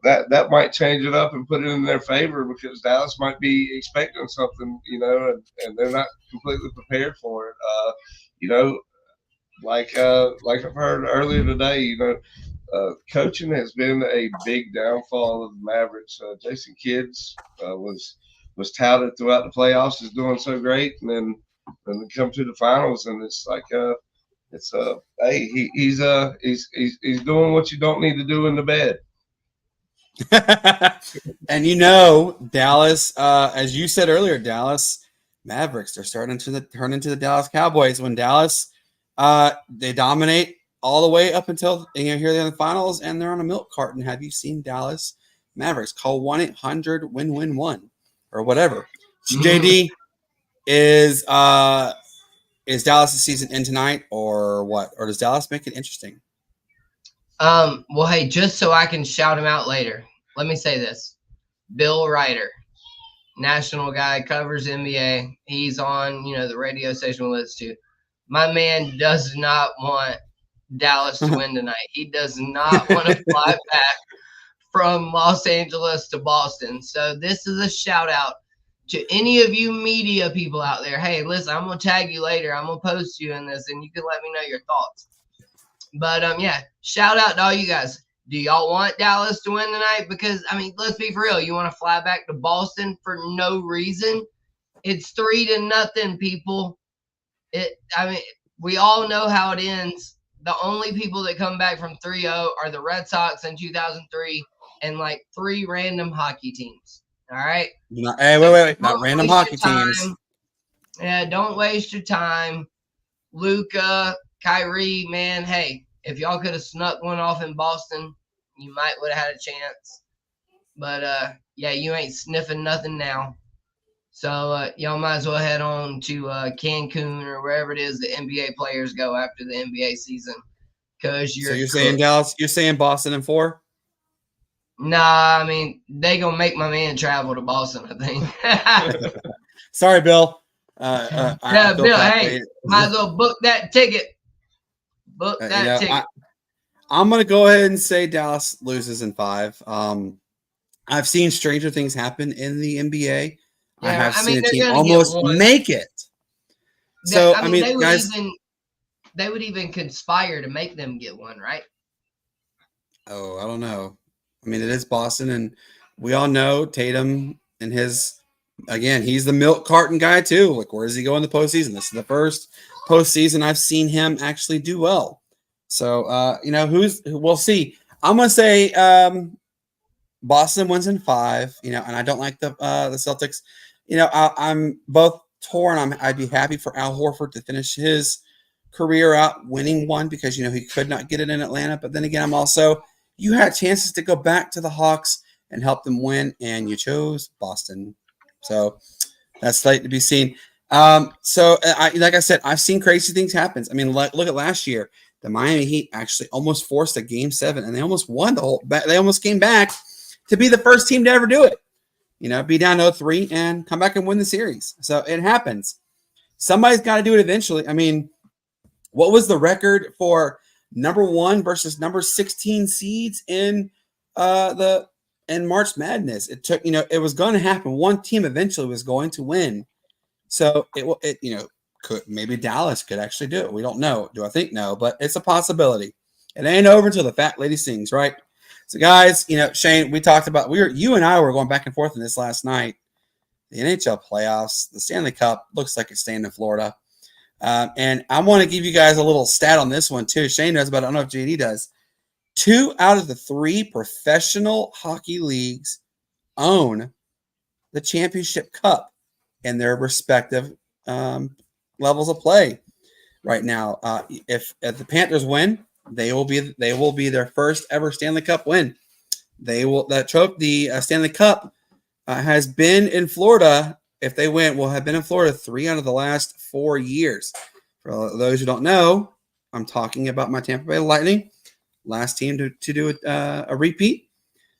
that might change it up and put it in their favor because Dallas might be expecting something, and they're not completely prepared for it. Like I've heard earlier today, coaching has been a big downfall of the Mavericks. Jason Kidd was touted throughout the playoffs as doing so great, and then they come to the finals, and it's like hey, he's doing what you don't need to do in the bed. And Dallas, as you said earlier, Dallas Mavericks, they're starting to turn into the Dallas Cowboys. When Dallas, they dominate all the way up until here they're in the finals, and they're on a milk carton. Have you seen Dallas Mavericks? Call 1-800-WIN-WIN-1 or whatever. JD, is Dallas' season in tonight or what? Or does Dallas make it interesting? Well, hey, just so I can shout him out later, let me say this. Bill Ryder, national guy, covers NBA. He's on, the radio station we listen to. My man does not want Dallas to win tonight. He does not want to fly back from Los Angeles to Boston. So this is a shout out to any of you media people out there. Hey, listen, I'm going to tag you later. I'm going to post you in this, and you can let me know your thoughts. But, shout out to all you guys. Do y'all want Dallas to win tonight? Because, let's be for real. You want to fly back to Boston for no reason? It's 3-0, people. We all know how it ends. The only people that come back from 3-0 are the Red Sox in 2003 and, 3 random hockey teams. All right? Wait. Not random hockey teams. Yeah, don't waste your time. Luka, Kyrie, man, hey, if y'all could have snuck one off in Boston, you might would have had a chance. But, you ain't sniffing nothing now. So, y'all might as well head on to Cancun or wherever it is the NBA players go after the NBA season. So you're saying Dallas, you're saying Boston in 4? Nah, they going to make my man travel to Boston, I think. Sorry, Bill. Bill, hey, might as well book that ticket. Book that ticket. I'm going to go ahead and say Dallas loses in 5. I've seen stranger things happen in the NBA. Yeah, I have seen a team almost make it. So, they would even conspire to make them get one, right? Oh, I don't know. It is Boston, and we all know Tatum and he's the milk carton guy too. Where does he go in the postseason? This is the first postseason I've seen him actually do well. So, we'll see. I'm going to say Boston wins in 5, and I don't like the Celtics. I'm both torn. I'd be happy for Al Horford to finish his career out winning one because, he could not get it in Atlanta. But then again, you had chances to go back to the Hawks and help them win, and you chose Boston. So that's late to be seen. Like I said, I've seen crazy things happen. Look at last year. the Miami Heat actually almost forced a Game 7, and they almost won the whole. They almost came back to be the first team to ever do it. Be down 0-3 and come back and win the series. So it happens. Somebody's got to do it eventually. I mean, what was the record for number 1 versus number 16 seeds in March Madness? It took, it was going to happen. One team eventually was going to win. So could maybe Dallas could actually do it. We don't know. Do I think no? But it's a possibility. It ain't over until the fat lady sings, right? So guys, Shane, we talked about you and I were going back and forth in this last night. The NHL playoffs, the Stanley Cup looks like it's staying in Florida. And I want to give you guys a little stat on this one too. Shane knows about it. I don't know if JD does. 2 out of the 3 professional hockey leagues own the championship cup in their respective levels of play right now. If the Panthers win, they will be their first ever Stanley Cup win. The Stanley Cup has been in Florida. If they win, will have been in Florida 3 out of the last 4 years. For those who don't know, I'm talking about my Tampa Bay Lightning, last team to do a repeat.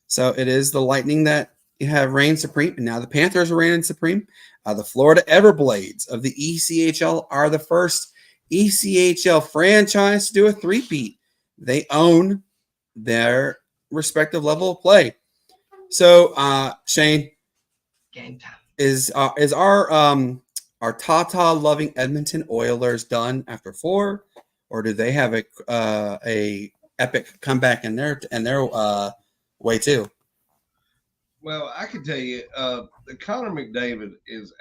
So it is the Lightning that have reigned supreme, and now the Panthers are reigning supreme. The Florida Everblades of the ECHL are the first ECHL franchise to do a three-peat. They own their respective level of play. So, Shane, game time. Is our Tata loving Edmonton Oilers done after 4, or do they have a epic comeback in their way too? Well, I can tell you, Connor McDavid is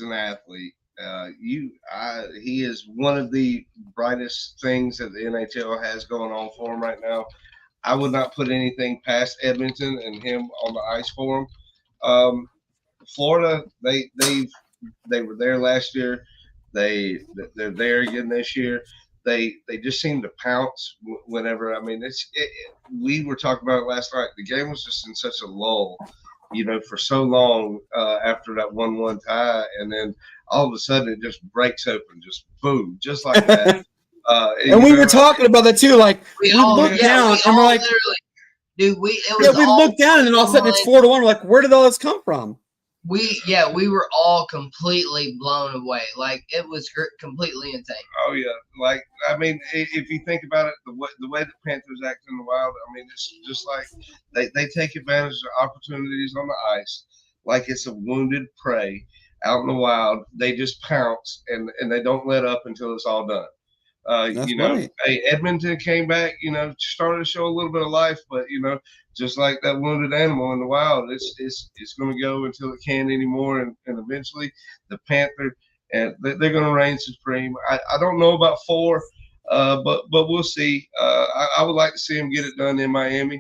an athlete. He is one of the brightest things that the NHL has going on for him right now. I would not put anything past Edmonton and him on the ice for him. Florida, they were there last year. They're there again this year. They just seem to pounce whenever. I mean, we were talking about it last night. The game was just in such a lull, for so long after that 1-1 tie, and then all of a sudden it just breaks open, just boom, just like that. And we were talking about that too. Like we look down and we're like, dude, we look down and then all of a sudden it's 4-1. We're like, where did all this come from? We were all completely blown away. Like it was completely insane. Oh yeah, like I mean, if you think about it, the way the Panthers act in the wild, I mean, it's just like they take advantage of opportunities on the ice, like it's a wounded prey out in the wild. They just pounce and they don't let up until it's all done. Right. Hey, Edmonton came back, started to show a little bit of life, but just like that wounded animal in the wild, it's going to go until it can't anymore, and eventually the Panther, and they're going to reign supreme. I don't know about 4, but we'll see. I would like to see them get it done in Miami.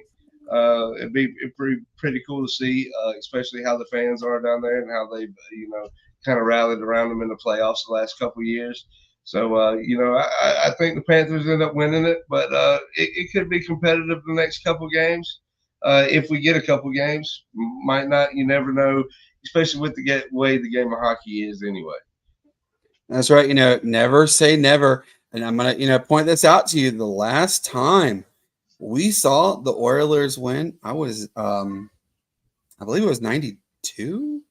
It'd be pretty cool to see, especially how the fans are down there and how they've kind of rallied around them in the playoffs the last couple of years. So, I think the Panthers end up winning it, but it could be competitive the next couple games. If we get a couple games, might not. You never know, especially with the way the game of hockey is anyway. That's right. Never say never. And I'm going to, point this out to you. The last time we saw the Oilers win, I was, I believe it was 92.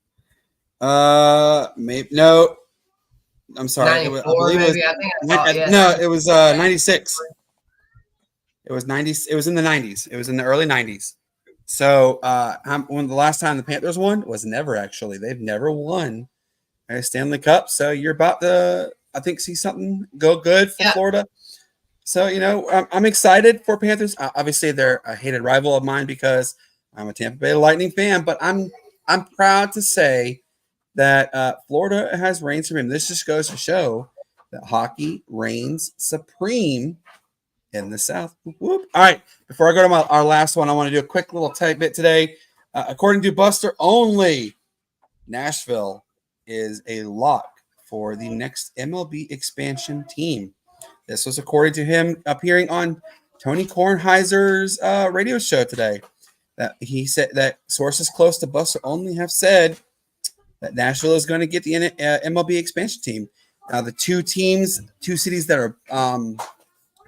Maybe no. I'm sorry. It was 96. It was 90. It was in the 90s. It was in the early 90s. So when the last time the Panthers won was never actually. They've never won a Stanley Cup. So you're about to, I think, see something go good for Florida. So, I'm excited for Panthers. Obviously, they're a hated rival of mine because I'm a Tampa Bay Lightning fan, but I'm proud to say that Florida has reigned supreme. This just goes to show that hockey reigns supreme in the South. Whoop. All right, before I go to our last one, I want to do a quick little tidbit today. According to Buster Only, Nashville is a lock for the next MLB expansion team. This was according to him appearing on Tony Kornheiser's radio show today. That he said that sources close to Buster Only have said that Nashville is going to get the MLB expansion team. Now, the two cities that are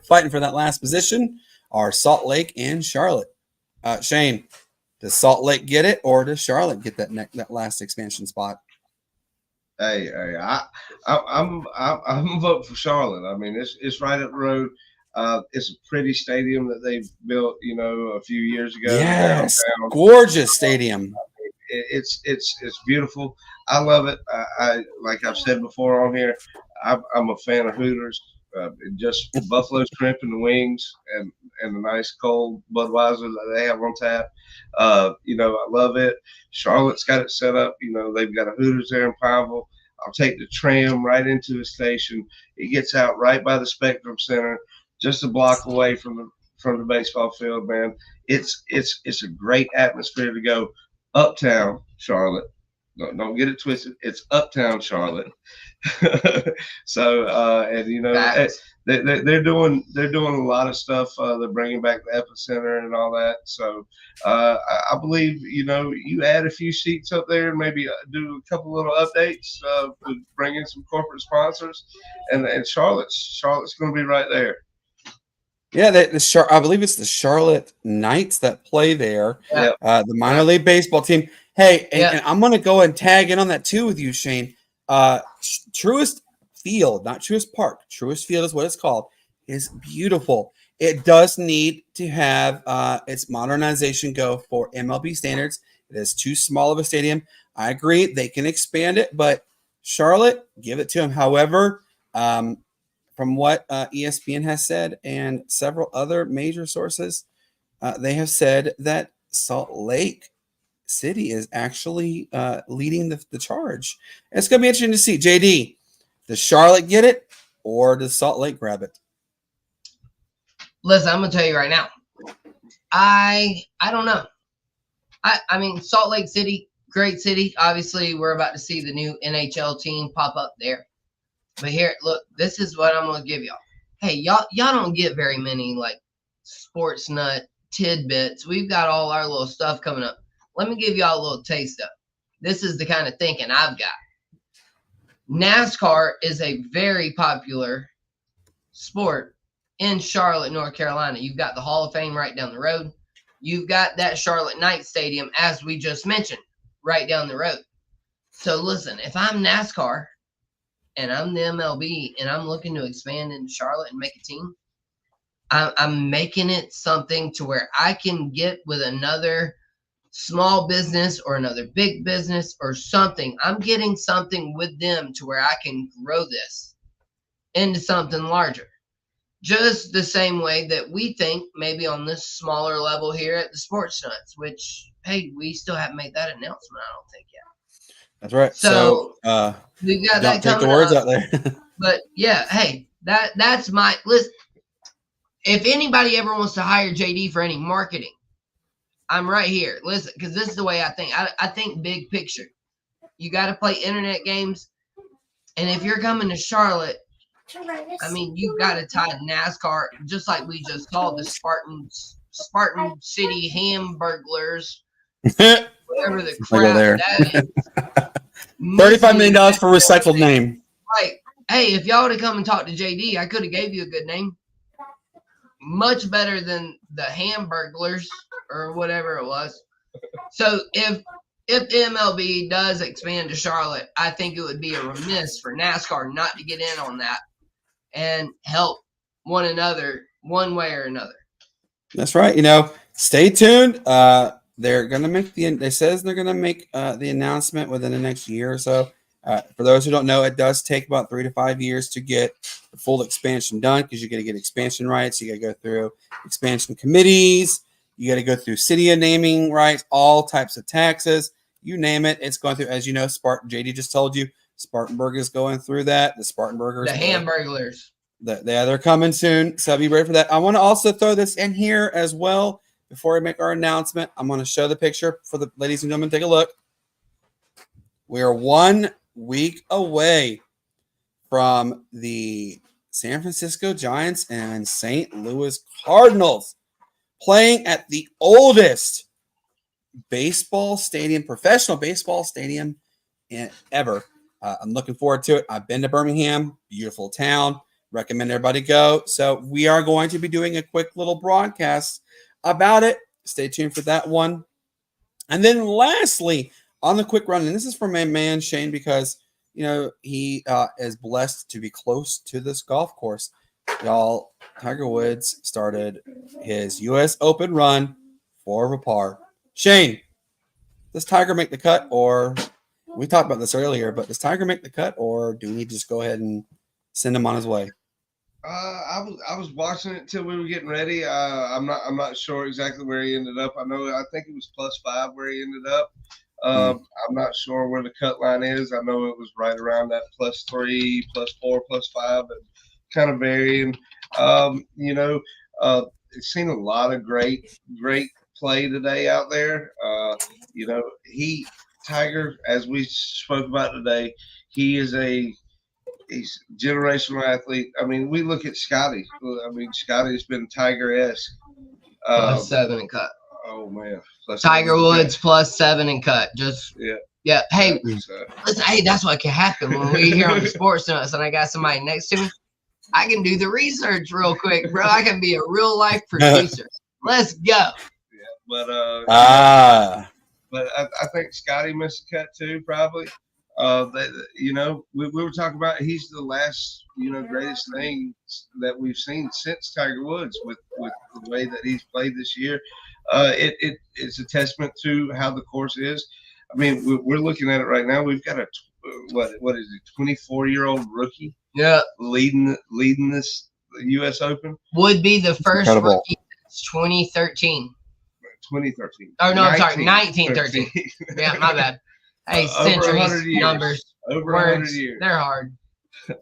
fighting for that last position are Salt Lake and Charlotte. Shane, does Salt Lake get it, or does Charlotte get that last expansion spot? Hey, I'm voting for Charlotte. I mean, it's right up the road. It's a pretty stadium that they built, a few years ago. Yes, downtown. gorgeous stadium. It's beautiful. I love it. I like I've said before on here, I'm a fan of Hooters. Just buffalo shrimp and the wings and the nice cold Budweiser that they have on tap. I love it. Charlotte's got it set up. They've got a Hooters there in Pineville. I'll take the tram right into the station. It gets out right by the Spectrum Center, just a block away from the baseball field. Man, it's a great atmosphere to go uptown Charlotte. Don't get it twisted. It's uptown Charlotte. So they're doing a lot of stuff. They're bringing back the epicenter and all that. So I believe you add a few seats up there, and maybe do a couple little updates, bring in some corporate sponsors, and Charlotte's going to be right there. Yeah, I believe it's the Charlotte Knights that play there. Yeah. The minor league baseball team. Hey, and I'm going to go and tag in on that too with you, Shane. Truist Field, not Truist Park. Truist Field is what it's called. Is beautiful. It does need to have its modernization go for MLB standards. It is too small of a stadium. I agree. They can expand it, but Charlotte, give it to them. However, from what ESPN has said and several other major sources, they have said that Salt Lake City is actually leading the charge. It's going to be interesting to see. JD, does Charlotte get it, or does Salt Lake grab it? Listen, I'm going to tell you right now. I don't know. I mean, Salt Lake City, great city. Obviously, we're about to see the new NHL team pop up there. But here, look, this is what I'm going to give y'all. Hey, y'all don't get very many, like, Sportz Nut tidbits. We've got all our little stuff coming up. Let me give y'all a little taste of it. This is the kind of thinking I've got. NASCAR is a very popular sport in Charlotte, North Carolina. You've got the Hall of Fame right down the road. You've got that Charlotte Knights Stadium, as we just mentioned, right down the road. So listen, if I'm NASCAR and I'm the MLB and I'm looking to expand into Charlotte and make a team, I'm making it something to where I can get with another small business or another big business or something. I'm getting something with them to where I can grow this into something larger. Just the same way that we think maybe on this smaller level here at the Sportz Nutz, which, hey, we still haven't made that announcement, I don't think yet. That's right. So we've got that coming take the words up. out there. But yeah, hey, that's my list. If anybody ever wants to hire JD for any marketing, I'm right here. Listen, because this is the way I think. I think big picture. You got to play internet games. And if you're coming to Charlotte, I mean, you've got to tie NASCAR, just like we just saw the Spartan City Hamburglers, whatever the crap that is. $35 million for recycled name. Like, hey, if y'all would have come and talked to JD, I could have gave you a good name. Much better than the Hamburglers or whatever it was. So if MLB does expand to Charlotte, I think it would be a remiss for NASCAR not to get in on that and help one another one way or another. That's right. Stay tuned. They're going to make they're going to make the announcement within the next year or so. For those who don't know, it does take about 3 to 5 years to get the full expansion done, because you got to get expansion rights. You got to go through expansion committees. You got to go through city naming rights, all types of taxes. You name it, it's going through. As you know, JD just told you, Spartanburg is going through that. The Spartanburgers. The Hamburglers. They're coming soon, so be ready for that. I want to also throw this in here as well before we make our announcement. I'm going to show the picture for the ladies and gentlemen. Take a look. We are 1 week away from the San Francisco Giants and St. Louis Cardinals playing at the oldest baseball stadium, professional baseball stadium ever. I'm looking forward to it. I've been to Birmingham, beautiful town. recommend everybody go. So we are going to be doing a quick little broadcast about it. Stay tuned for that one. And then lastly, on the quick run, and this is from my man Shane, because he is blessed to be close to this golf course. Y'all, Tiger Woods started his U.S. Open run 4 over par. Shane, does Tiger make the cut, or we talked about this earlier, but does Tiger make the cut, or do we need to just go ahead and send him on his way? I was watching it till we were getting ready. I'm not sure exactly where he ended up. I think it was +5 where he ended up. I'm not sure where the cut line is. I know it was right around that +3, +4, +5, and kind of varying. It's seen a lot of great play today out there. Tiger, as we spoke about today, he's a generational athlete. I mean, we look at Scotty. I mean, Scotty's been Tiger-esque. +7 and cut. Oh man, Tiger Woods +7 and cut. Just yeah. Hey, listen, hey, that's what can happen when we here on the Sportz Nutz, and I got somebody next to me. I can do the research real quick, bro. I can be a real life producer. Let's go. Yeah, but I think Scotty missed a cut too, probably. We were talking about he's the last, greatest thing that we've seen since Tiger Woods with the way that he's played this year. It's a testament to how the course is. I mean, we're looking at it right now. We've got a what is it, 24-year-old rookie? Yeah, leading this U.S. Open. Would be the first rookie since 2013. 2013. Oh no, I'm sorry, 1913. Yeah, my bad. Hey, centuries, numbers, over words, 100 years. They're hard.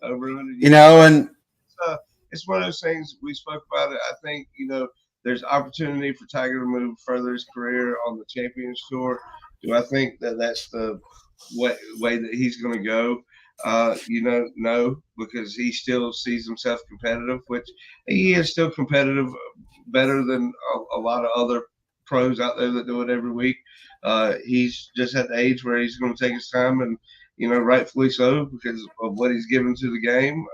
Over 100 years. And it's one of those things we spoke about it. I think, there's opportunity for Tiger to move further his career on the Champions Tour. Do I think that that's the way that he's going to go? No, because he still sees himself competitive, which he is still competitive, better than a lot of other pros out there that do it every week. He's just at the age where he's going to take his time, and rightfully so, because of what he's given to the game.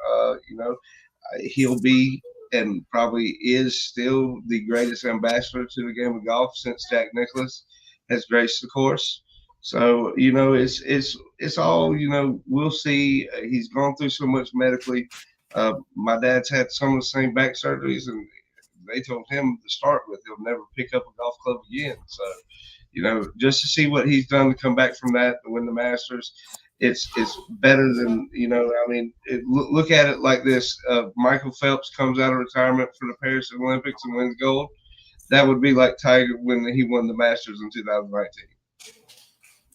He'll be and probably is still the greatest ambassador to the game of golf since Jack Nicklaus has graced the course. So it's all we'll see. He's gone through so much medically. My dad's had some of the same back surgeries, and they told him to start with he'll never pick up a golf club again. So just to see what he's done to come back from that to win the Masters, it's better than look at it like this. Michael Phelps comes out of retirement for the Paris Olympics and wins gold. That would be like Tiger when he won the Masters in 2019.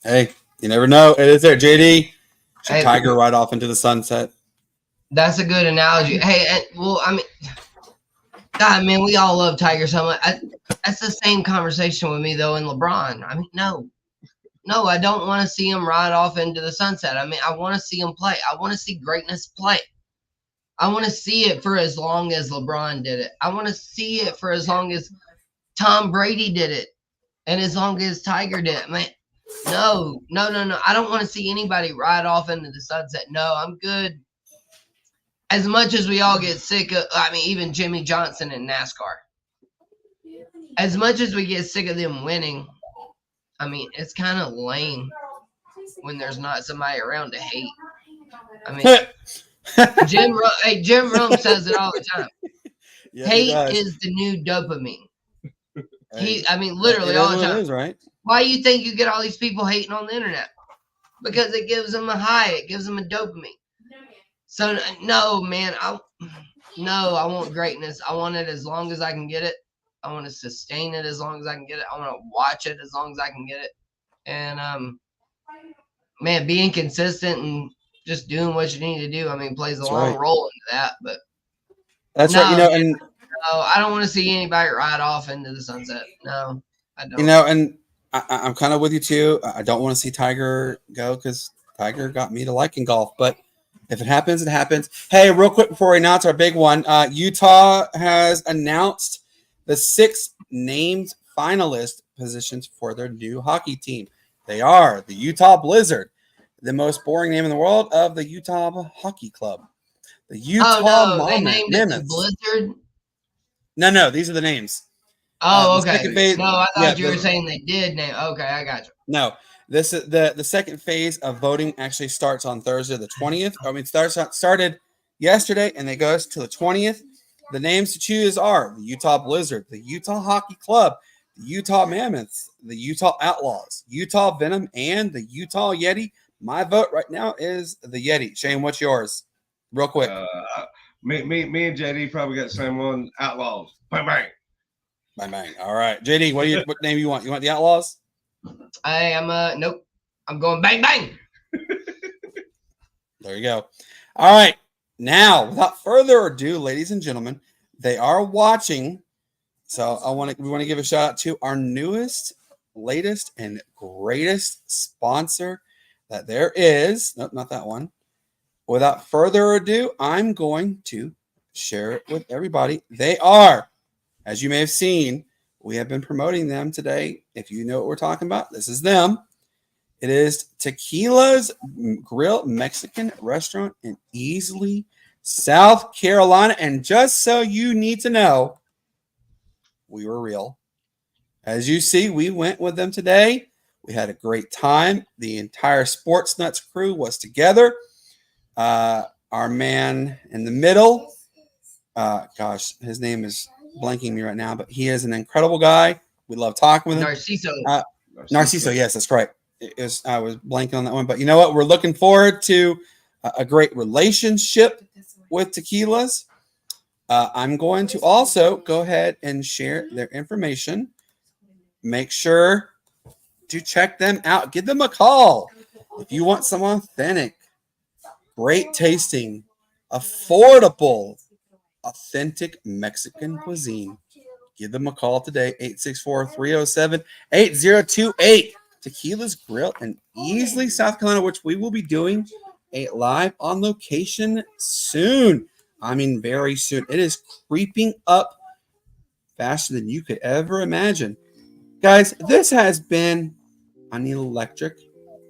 Hey, you never know. It is there, JD. Tiger right off into the sunset. That's a good analogy. Hey, God, man, we all love Tiger so much. That's the same conversation with me, though, and LeBron. I mean, no, I don't want to see him ride off into the sunset. I mean, I want to see him play. I want to see greatness play. I want to see it for as long as LeBron did it. I want to see it for as long as Tom Brady did it, and as long as Tiger did it. Man, no. I don't want to see anybody ride off into the sunset. No, I'm good. As much as we all get sick of, even Jimmy Johnson in NASCAR. As much as we get sick of them winning, it's kind of lame when there's not somebody around to hate. Jim Rome says it all the time. Yeah, hate is the new dopamine. Literally all the time. It is, right? Why do you think you get all these people hating on the internet? Because it gives them a high. It gives them a dopamine. So, no, man, I want greatness. I want it as long as I can get it. I want to sustain it as long as I can get it. I want to watch it as long as I can get it. And, man, being consistent and just doing what you need to do, plays a long role into that. But that's right, and no, I don't want to see anybody ride off into the sunset. No, I don't. And I'm kind of with you, too. I don't want to see Tiger go because Tiger got me to liking golf, but if it happens, it happens. Hey, real quick before we announce our big one, Utah has announced the 6 named finalist positions for their new hockey team. They are the Utah Blizzard, the most boring name in the world of the Utah Hockey Club, The Utah no, they named it the Mammoths. Blizzard. No, these are the names. Oh, The okay. second phase- No, I yeah, thought you were saying they did name. Okay, I got you. No, this is the second phase of voting actually starts on Thursday the 20th. I mean, started yesterday and it goes to the 20th. The names to choose are the Utah Blizzard, the Utah Hockey Club, the Utah Mammoths, the Utah Outlaws, Utah Venom, and the Utah Yeti. My vote right now is the Yeti. Shane, what's yours? Real quick. Me and JD probably got the same one. Outlaws. Bang bang. Bang bang. All right, JD, what name you want? You want the Outlaws? Nope. I'm going bang bang. There you go. All right. Now, without further ado, ladies and gentlemen, they are watching. So we want to give a shout out to our newest, latest, and greatest sponsor that there is. Nope, not that one. Without further ado, I'm going to share it with everybody. They are, as you may have seen, we have been promoting them today. If you know what we're talking about, this is them. It is Tequila's Grill Mexican Restaurant in Easley, South Carolina. And just so you need to know, we were real. As you see, we went with them today. We had a great time. The entire Sportz Nutz crew was together. Our man in the middle, his name is blanking me right now, but he is an incredible guy. We love talking with him. Narciso, yes, that's right. I was blanking on that one, but you know what? We're looking forward to a great relationship with Tequilas. I'm going to also go ahead and share their information. Make sure to check them out. Give them a call if you want some authentic, great tasting, affordable, authentic Mexican cuisine. Give them a call today, 864-307-8028. Tequila's Grill in Easley, South Carolina, which we will be doing a live on location soon. I mean, very soon. It is creeping up faster than you could ever imagine. Guys, this has been an electric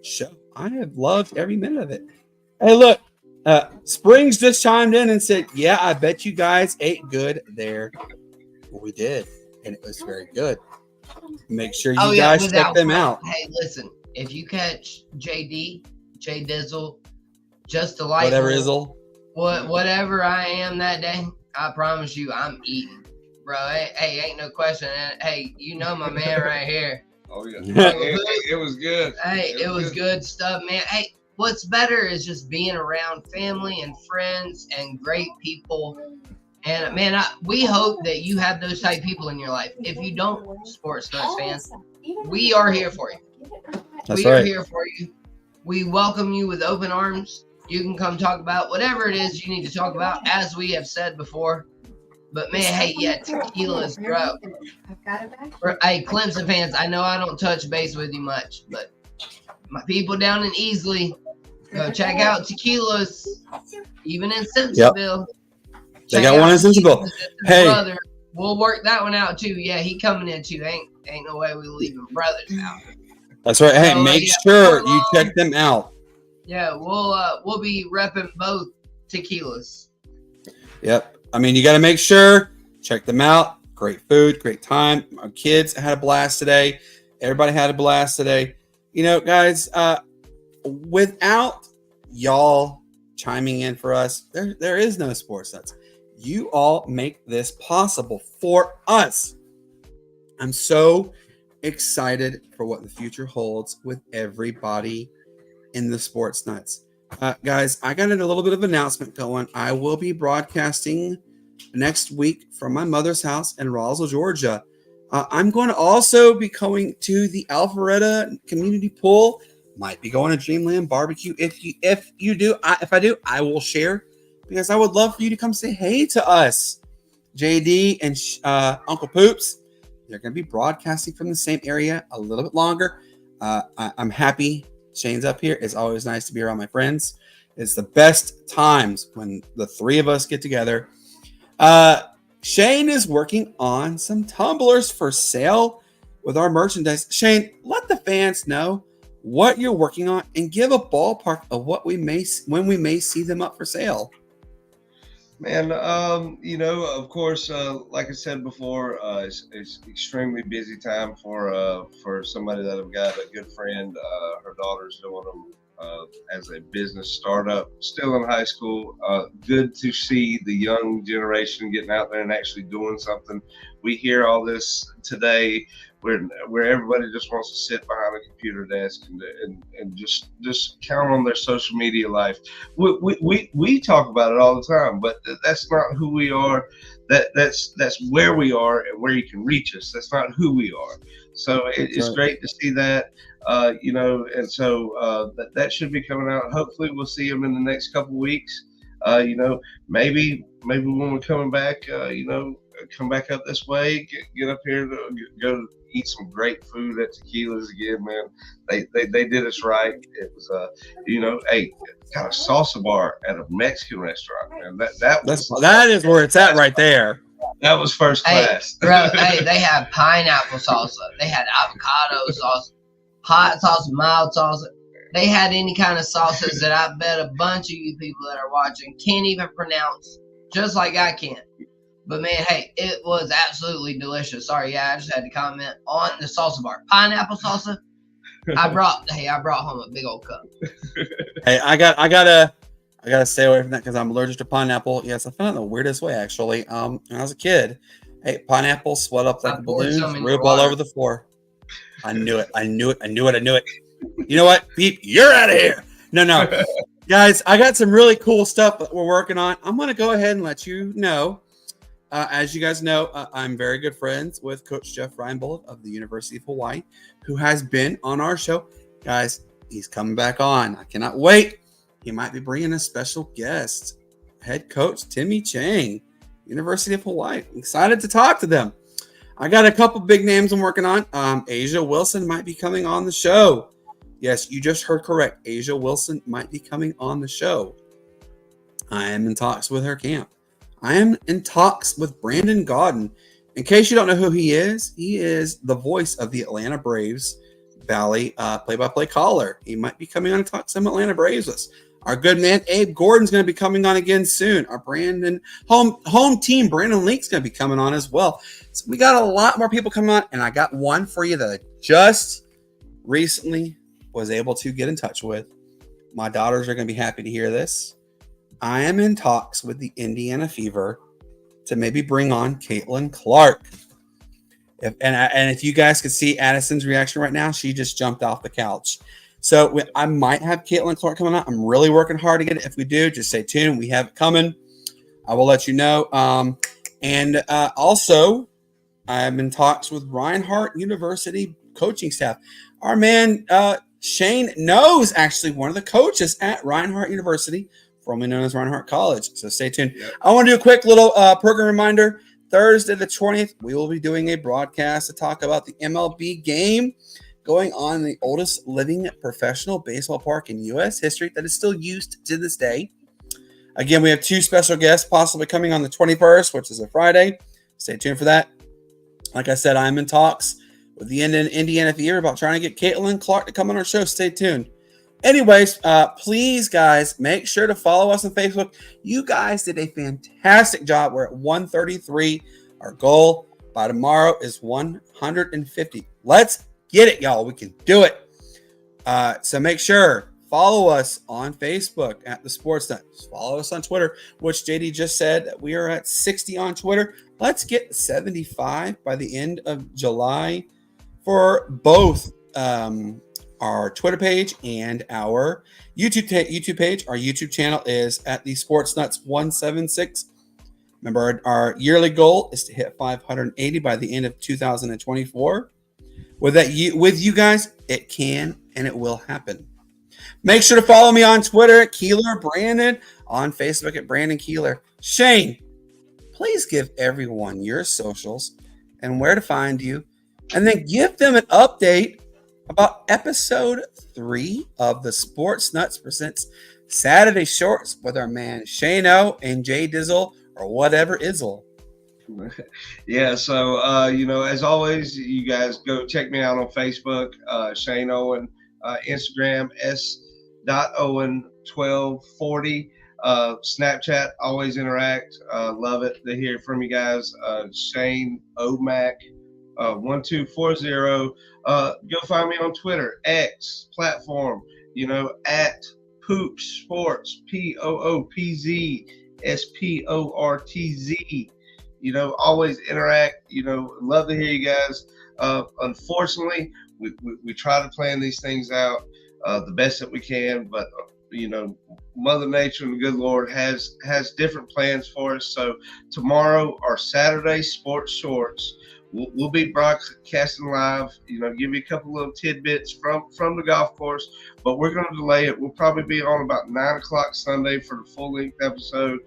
show. I have loved every minute of it. Hey, look, Springs just chimed in and said, yeah, I bet you guys ate good there. Well, we did, and it was very good. Make sure you guys check them out. Hey, listen, if you catch J Dizzle, just delightful, whatever I am that day, I promise you, I'm eating, bro. Hey, ain't no question. Hey, you know my man right here. Oh yeah, it was good. Hey, it was good stuff, man. Hey, what's better is just being around family and friends and great people. And man, we hope that you have those type of people in your life. If you don't, Sportz Nutz fans, we are here for you. We are here for you. We welcome you with open arms. You can come talk about whatever it is you need to talk about, as we have said before. But man, hey, yeah, Tequila's Grill. Hey, Clemson fans, I know I don't touch base with you much, but my people down in Easley, go check out Tequila's, even in Simpsonville. Yep. They got one in Simpsonville. Hey, brother. We'll work that one out too. Yeah, he coming in too. Ain't no way we leaving brothers out. That's right. Hey, make sure you check them out. Yeah, we'll be repping both Tequilas. Yep. I mean, you got to make sure check them out. Great food, great time. Our kids had a blast today. Everybody had a blast today. You know, guys, without y'all chiming in for us, there is no Sportz Nutz. You all make this possible for us. I'm so excited for what the future holds with everybody in the Sportz Nutz. Guys, I got a little bit of announcement going. I will be broadcasting next week from my mother's house in Roswell, Georgia. I'm going to also be going to the Alpharetta Community Pool. Might be going to Dreamland Barbecue. If I do, I will share, because I would love for you to come say hey to us. JD and Uncle Poops, they're going to be broadcasting from the same area a little bit longer. I'm happy Shane's up here. It's always nice to be around my friends. It's the best times when the three of us get together. Shane is working on some tumblers for sale with our merchandise. Shane, let the fans know what you're working on and give a ballpark of when we may see them up for sale. Man, of course, like I said before, it's extremely busy time for somebody that I've got a good friend. Her daughter's doing them as a business startup, still in high school. Good to see the young generation getting out there and actually doing something. We hear all this today, where everybody just wants to sit behind a computer desk and just count on their social media life. We talk about it all the time, but that's not who we are. That's where we are and where you can reach us. That's not who we are. So it's right. great to see that. And so that should be coming out. Hopefully, we'll see them in the next couple weeks. Maybe when we're coming back, come back up this way, get up here to go eat some great food at Tequila's again, man. They did us right. It was got a salsa bar at a Mexican restaurant, man. That is where it's at right there. That was first class. Bro, they had pineapple salsa. They had avocado sauce, hot sauce, mild salsa. They had any kind of sauces that I bet a bunch of you people that are watching can't even pronounce, just like I can't. But man, hey, it was absolutely delicious. Sorry, I just had to comment on the salsa bar. Pineapple salsa. I brought home a big old cup. Hey, I gotta stay away from that because I'm allergic to pineapple. Yes, I found it in the weirdest way actually. When I was a kid, hey, pineapple swelled up like a balloon, rube all over the floor. I knew it. You know what, Pete? You're out of here. No, guys, I got some really cool stuff that we're working on. I'm gonna go ahead and let you know. As you guys know, I'm very good friends with Coach Jeff Reinbold of the University of Hawaii, who has been on our show. Guys, he's coming back on. I cannot wait. He might be bringing a special guest, head coach Timmy Chang, University of Hawaii. I'm excited to talk to them. I got a couple big names I'm working on. Asia Wilson might be coming on the show. Yes, you just heard correct. Asia Wilson might be coming on the show. I am in talks with her camp. I am in talks with Brandon Gaudin. In case you don't know who he is the voice of the Atlanta Braves Valley play-by-play caller. He might be coming on to talk some Atlanta Braves with us. Our good man Abe Gordon's going to be coming on again soon. Our home team Brandon Link's going to be coming on as well. So we got a lot more people coming on, and I got one for you that I just recently was able to get in touch with. My daughters are going to be happy to hear this. I am in talks with the Indiana Fever to maybe bring on Caitlin Clark. If you guys could see Addison's reaction right now, she just jumped off the couch. So I might have Caitlin Clark coming out. I'm really working hard to get it. If we do, just stay tuned. We have it coming. I will let you know. Also, I'm in talks with Reinhardt University coaching staff. Our man Shane knows actually one of the coaches at Reinhardt University, formerly known as Reinhardt College. So stay tuned. Yep. I want to do a quick little program reminder. Thursday the 20th, we will be doing a broadcast to talk about the MLB game going on in the oldest living professional baseball park in U.S. history that is still used to this day. Again, we have two special guests possibly coming on the 21st, which is a Friday. Stay tuned for that. Like I said, I'm in talks with the Indiana Fever about trying to get Caitlin Clark to come on our show. Stay tuned. Anyways, please, guys, make sure to follow us on Facebook. You guys did a fantastic job. We're at 133. Our goal by tomorrow is 150. Let's get it, y'all. We can do it. So make sure, follow us on Facebook at the Sportz Nutz. Follow us on Twitter, which JD just said that we are at 60 on Twitter. Let's get 75 by the end of July for both our Twitter page and our YouTube page. Our YouTube channel is at the Sportz Nutz 176. Remember, our yearly goal is to hit 580 by the end of 2024. With you guys, it can and it will happen. Make sure to follow me on Twitter at Keeler Brandon, on Facebook at Brandon Keeler. Shane, please give everyone your socials and where to find you, and then give them an update about episode 3 of the Sportz Nutz presents Saturday Shorts with our man Shane O and Jay Dizzle, or whatever Izzle. Yeah, so as always, you guys go check me out on Facebook, Shane Owen, Instagram s.owen1240. Snapchat, always interact. Love it to hear from you guys. Shane Omac, 1240. Go find me on Twitter, X platform, at Poopz Sports, POOPZSPORTZ. Always interact. Love to hear you guys. Unfortunately, we try to plan these things out the best that we can, but Mother Nature and the good Lord has different plans for us. So tomorrow, our Saturday Sports Shorts, we'll be broadcasting live. Give you a couple little tidbits from the golf course, but we're going to delay it. We'll probably be on about 9 o'clock Sunday for the full length episode.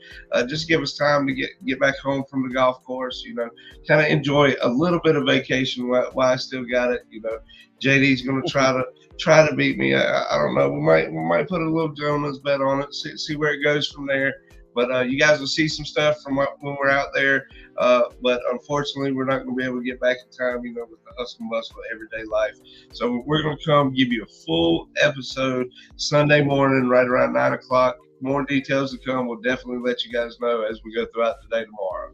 Just give us time to get back home from the golf course. Kind of enjoy a little bit of vacation while I still got it. JD's going to try to beat me. I don't know. We might put a little gentleman's bet on it. See where it goes from there. But you guys will see some stuff from when we're out there. But unfortunately, we're not going to be able to get back in time, with the hustle and bustle of everyday life. So we're going to come give you a full episode Sunday morning, right around 9 o'clock. More details to come. We'll definitely let you guys know as we go throughout the day tomorrow.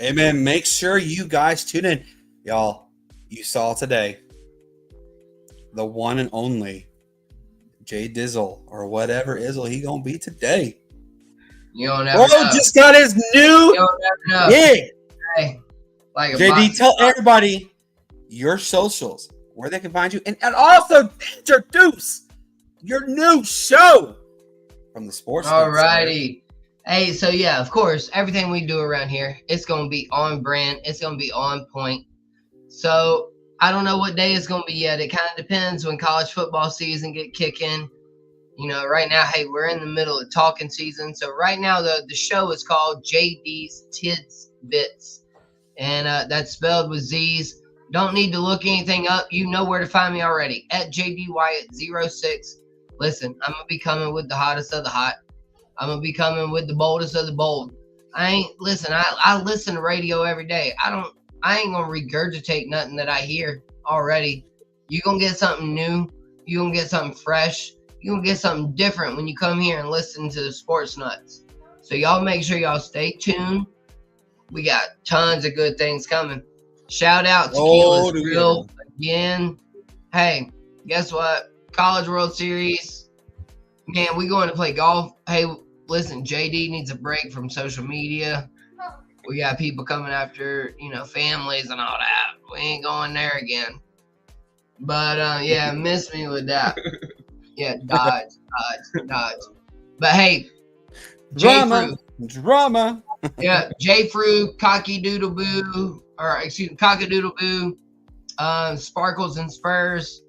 Amen. Make sure you guys tune in. Y'all, you saw today the one and only Jay Dizzle, or whatever Izzle he going to be today. You don't never know. Just got his new You don't never know. gig. Hey, like a JD, tell everybody your socials, where they can find you, and also introduce your new show from the Sportz Nutz. Alrighty. Hey, so yeah, of course, everything we do around here, it's going to be on brand. It's going to be on point. So I don't know what day it's going to be yet. It kind of depends when college football season get kicking. Right now, hey, we're in the middle of talking season. So right now, the show is called JD's Tidbits. And that's spelled with Z's. Don't need to look anything up. You know where to find me already. At JDWyatt06. Listen, I'm going to be coming with the hottest of the hot. I'm going to be coming with the boldest of the bold. I listen to radio every day. I ain't going to regurgitate nothing that I hear already. You're going to get something new. You're going to get something fresh. You're going to get something different when you come here and listen to the Sportz Nutz. So y'all make sure y'all stay tuned. We got tons of good things coming. Shout out to Tequila's Grill again. Hey, guess what? College World Series. Man, we going to play golf. Hey, listen, JD needs a break from social media. We got people coming after, families and all that. We ain't going there again. But, yeah, miss me with that. Yeah, dodge. But hey, Drama. Yeah, J Fruit, Cocky-Doodle-Boo, Sparkles and Spurs,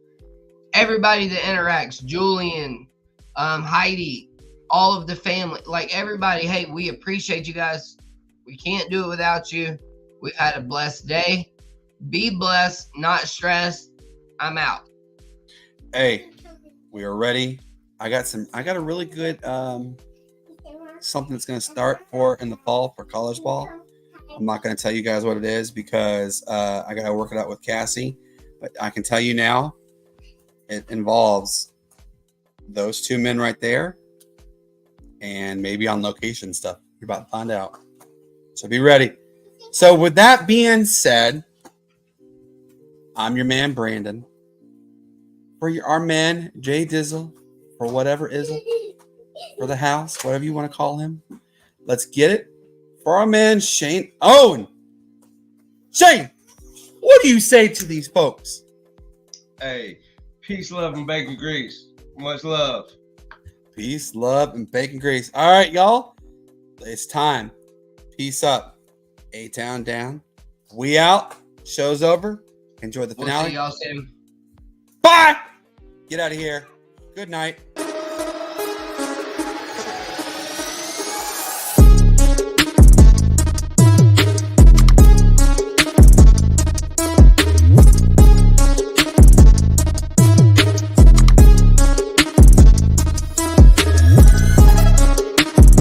everybody that interacts, Julian, Heidi, all of the family, like everybody. Hey, we appreciate you guys. We can't do it without you. We've had a blessed day. Be blessed, not stressed. I'm out. Hey, we are ready. I got a really good something that's going to start in the fall for college ball. I'm not going to tell you guys what it is because I got to work it out with Cassie. But I can tell you now, it involves those two men right there and maybe on location stuff. You're about to find out. So be ready. So with that being said, I'm your man, Brandon. For our man, Jay Dizzle, for whatever Izzle, for the house, whatever you want to call him. Let's get it. For our man, Shane Owen. Shane, what do you say to these folks? Hey, peace, love, and bacon grease. Much love. Peace, love, and bacon grease. All right, y'all. It's time. Peace up. A-Town down. We out. Show's over. Enjoy the finale. We'll see y'all soon. Bye. Get out of here. Good night.